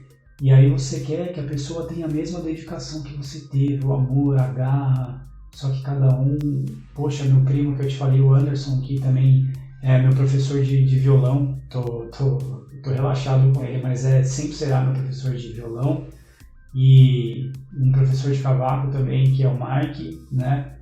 aí você quer que a pessoa tenha a mesma dedicação que você teve, o amor, a garra, só que cada um... Poxa, meu primo que eu te falei, o Anderson, que também é meu professor de violão, tô relaxado com ele, mas sempre será meu professor de violão. E um professor de cavaco também, que é o Mark, né?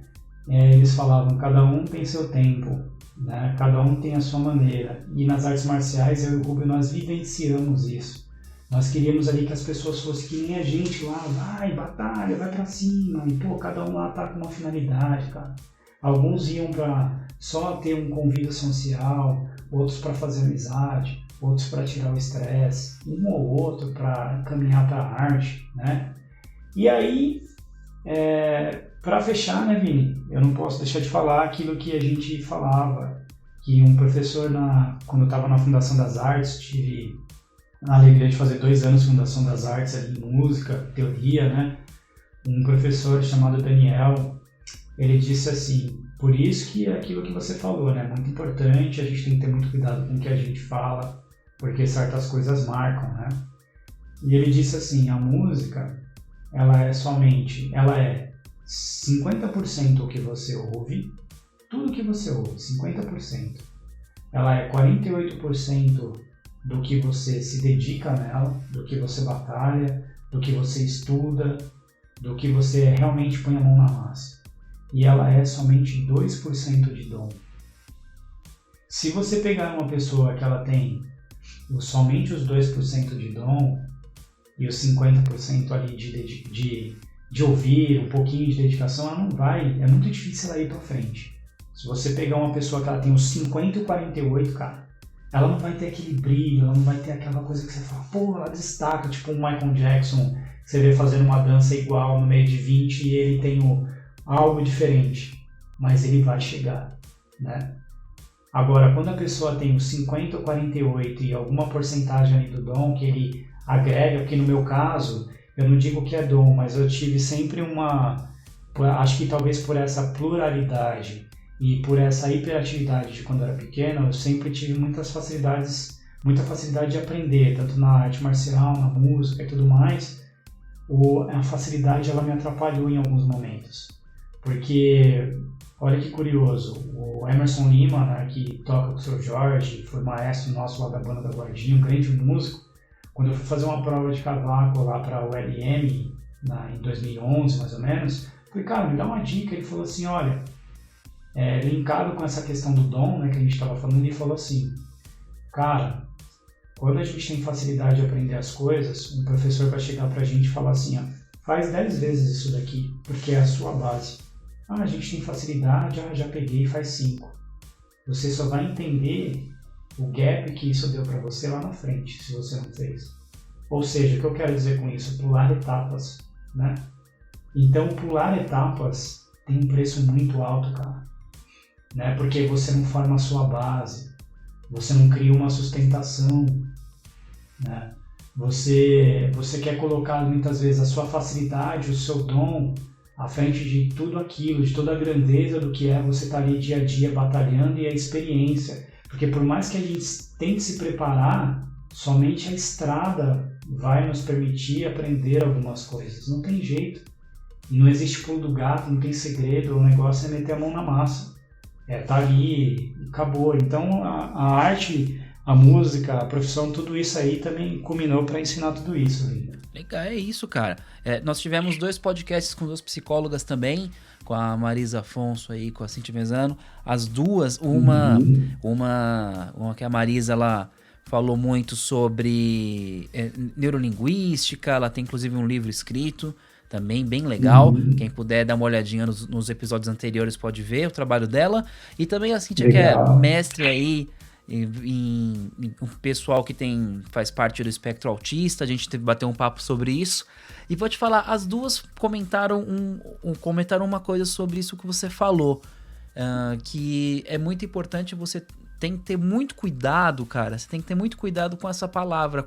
Eles falavam, cada um tem seu tempo, né? Cada um tem a sua maneira. E nas artes marciais, eu e o Rubio, nós vivenciamos isso. Nós queríamos ali que as pessoas fossem que nem a gente lá, vai, batalha, vai pra cima. E, pô, cada um lá tá com uma finalidade, cara. Alguns iam pra só ter um convívio social, outros para fazer amizade, outros para tirar o estresse, um ou outro para caminhar para a arte, né? E aí, para fechar, né, Vini, eu não posso deixar de falar aquilo que a gente falava, que um professor, quando eu estava na Fundação das Artes, tive a alegria de fazer 2 anos Fundação das Artes ali em música, teoria, né? Um professor chamado Daniel, ele disse assim, por isso que é aquilo que você falou, né? Muito importante, a gente tem que ter muito cuidado com o que a gente fala, porque certas coisas marcam, né? E ele disse assim, a música, ela é 50% o que você ouve, tudo que você ouve, 50%. Ela é 48% do que você se dedica nela, do que você batalha, do que você estuda, do que você realmente põe a mão na massa. E ela é somente 2% de dom. Se você pegar uma pessoa que ela tem somente os 2% de dom e os 50% ali de ouvir, um pouquinho de dedicação, ela não vai, é muito difícil ela ir para frente. Se você pegar uma pessoa que ela tem os 50 e o 48, cara, ela não vai ter aquele brilho, ela não vai ter aquela coisa que você fala, pô, ela destaca, tipo um Michael Jackson, que você vê fazendo uma dança igual no meio de 20 e ele tem algo diferente, mas ele vai chegar, né? Agora, quando a pessoa tem os 50 ou 48 e alguma porcentagem ali do dom que ele agrega, porque no meu caso, eu não digo que é dom, mas eu tive sempre acho que talvez por essa pluralidade e por essa hiperatividade de quando eu era pequeno, eu sempre tive muita facilidade de aprender, tanto na arte marcial, na música e tudo mais. A facilidade ela me atrapalhou em alguns momentos. Porque, olha que curioso, o Emerson Lima, né, que toca com o Sr. Jorge, foi maestro nosso lá da banda da Guardinha, um grande músico, quando eu fui fazer uma prova de cavaco lá para o LM, em 2011 mais ou menos, falei, cara, me dá uma dica. Ele falou assim, olha, linkado com essa questão do dom, né, que a gente estava falando, ele falou assim, cara, quando a gente tem facilidade de aprender as coisas, um professor vai chegar pra gente e falar assim, ó, faz 10 vezes isso daqui, porque é a sua base. A gente tem facilidade, já peguei, faz 5. Você só vai entender o gap que isso deu para você lá na frente, se você não fez. Ou seja, o que eu quero dizer com isso? Pular etapas, né? Então, pular etapas tem um preço muito alto, cara. Né? Porque você não forma a sua base, você não cria uma sustentação, né? Você quer colocar muitas vezes a sua facilidade, o seu dom à frente de tudo aquilo, de toda a grandeza do que é você estar ali dia a dia batalhando e a experiência. Porque por mais que a gente tente se preparar, somente a estrada vai nos permitir aprender algumas coisas. Não tem jeito. E não existe pulo do gato, não tem segredo, o negócio é meter a mão na massa. Tá ali, acabou. Então a arte, a música, a profissão, tudo isso aí também culminou para ensinar tudo isso. Legal, é isso, cara. Nós tivemos 2 podcasts com 2 psicólogas também, com a Marisa Afonso aí, com a Cintia Mesano. As duas, uma que a Marisa, ela falou muito sobre neurolinguística, ela tem inclusive um livro escrito, também bem legal. Quem puder dar uma olhadinha nos episódios anteriores pode ver o trabalho dela. E também a Cintia, que é mestre aí em um pessoal que faz parte do espectro autista. A gente teve que bater um papo sobre isso. E vou te falar, as duas comentaram uma coisa sobre isso que você falou, que é muito importante, você tem que ter muito cuidado, cara. Você tem que ter muito cuidado com essa palavra,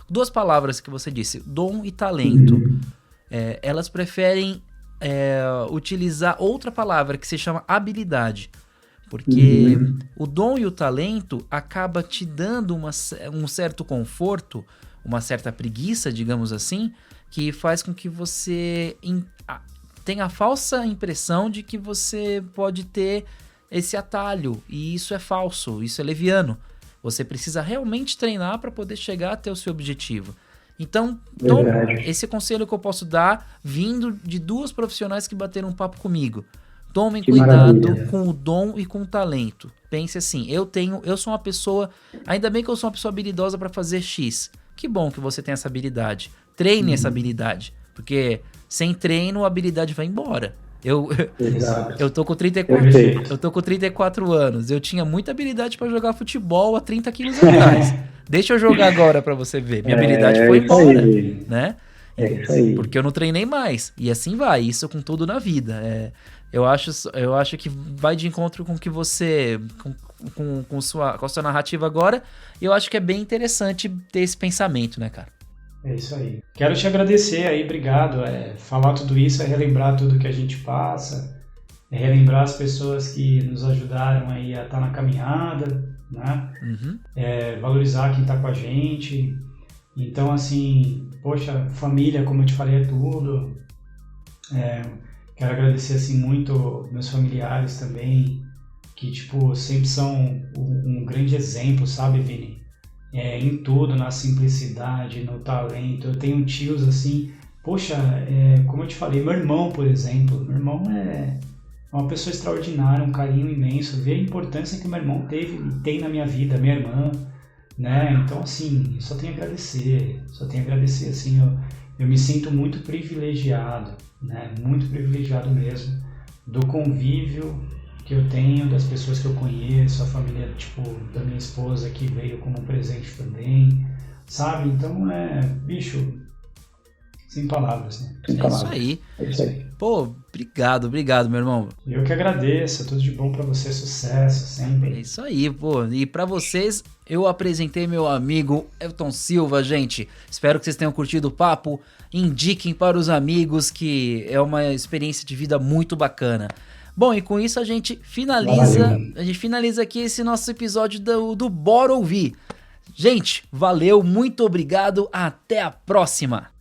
duas palavras que você disse, dom e talento. Elas preferem utilizar outra palavra que se chama habilidade. Porque o dom e o talento acaba te dando um certo conforto, uma certa preguiça, digamos assim, que faz com que você tenha a falsa impressão de que você pode ter esse atalho. E isso é falso, isso é leviano. Você precisa realmente treinar para poder chegar até o seu objetivo. Então, esse conselho que eu posso dar, vindo de duas profissionais que bateram um papo comigo. Tomem cuidado com o dom e com o talento. Pense assim, eu sou uma pessoa, ainda bem que eu sou uma pessoa habilidosa para fazer X. Que bom que você tem essa habilidade. Treine essa habilidade, porque sem treino a habilidade vai embora. Eu tô com 34 anos. Eu tinha muita habilidade para jogar futebol há 30 quilos atrás. Deixa eu jogar agora para você ver. Minha habilidade foi embora, né? Porque eu não treinei mais. E assim vai, isso com tudo na vida. Eu acho que vai de encontro com que você, com a sua narrativa agora, e eu acho que é bem interessante ter esse pensamento, né, cara? É isso aí. Quero te agradecer aí, obrigado. Falar tudo isso é relembrar tudo que a gente passa, é relembrar as pessoas que nos ajudaram aí a estar na caminhada, né? Valorizar quem está com a gente. Então, assim, poxa, família, como eu te falei, é tudo. Quero agradecer, assim, muito meus familiares também, que, tipo, sempre são um grande exemplo, sabe, Vini? Em tudo, na simplicidade, no talento. Eu tenho tios, assim, poxa, como eu te falei, meu irmão, por exemplo. Meu irmão é uma pessoa extraordinária, um carinho imenso. Ver a importância que meu irmão teve e tem na minha vida, minha irmã, né? Então, assim, só tenho a agradecer, assim, eu me sinto muito privilegiado, né? Muito privilegiado mesmo, do convívio que eu tenho, das pessoas que eu conheço, a família, tipo, da minha esposa que veio como um presente também, sabe? Então, bicho, sem palavras, né? É isso aí. Pô, obrigado, meu irmão. Eu que agradeço, tudo de bom pra você, sucesso sempre. É isso aí, pô. E pra vocês, eu apresentei meu amigo Elton Silva, gente. Espero que vocês tenham curtido o papo. Indiquem para os amigos, que é uma experiência de vida muito bacana. Bom, e com isso a gente finaliza aqui esse nosso episódio do Bora Ouvir. Gente, valeu, muito obrigado, até a próxima!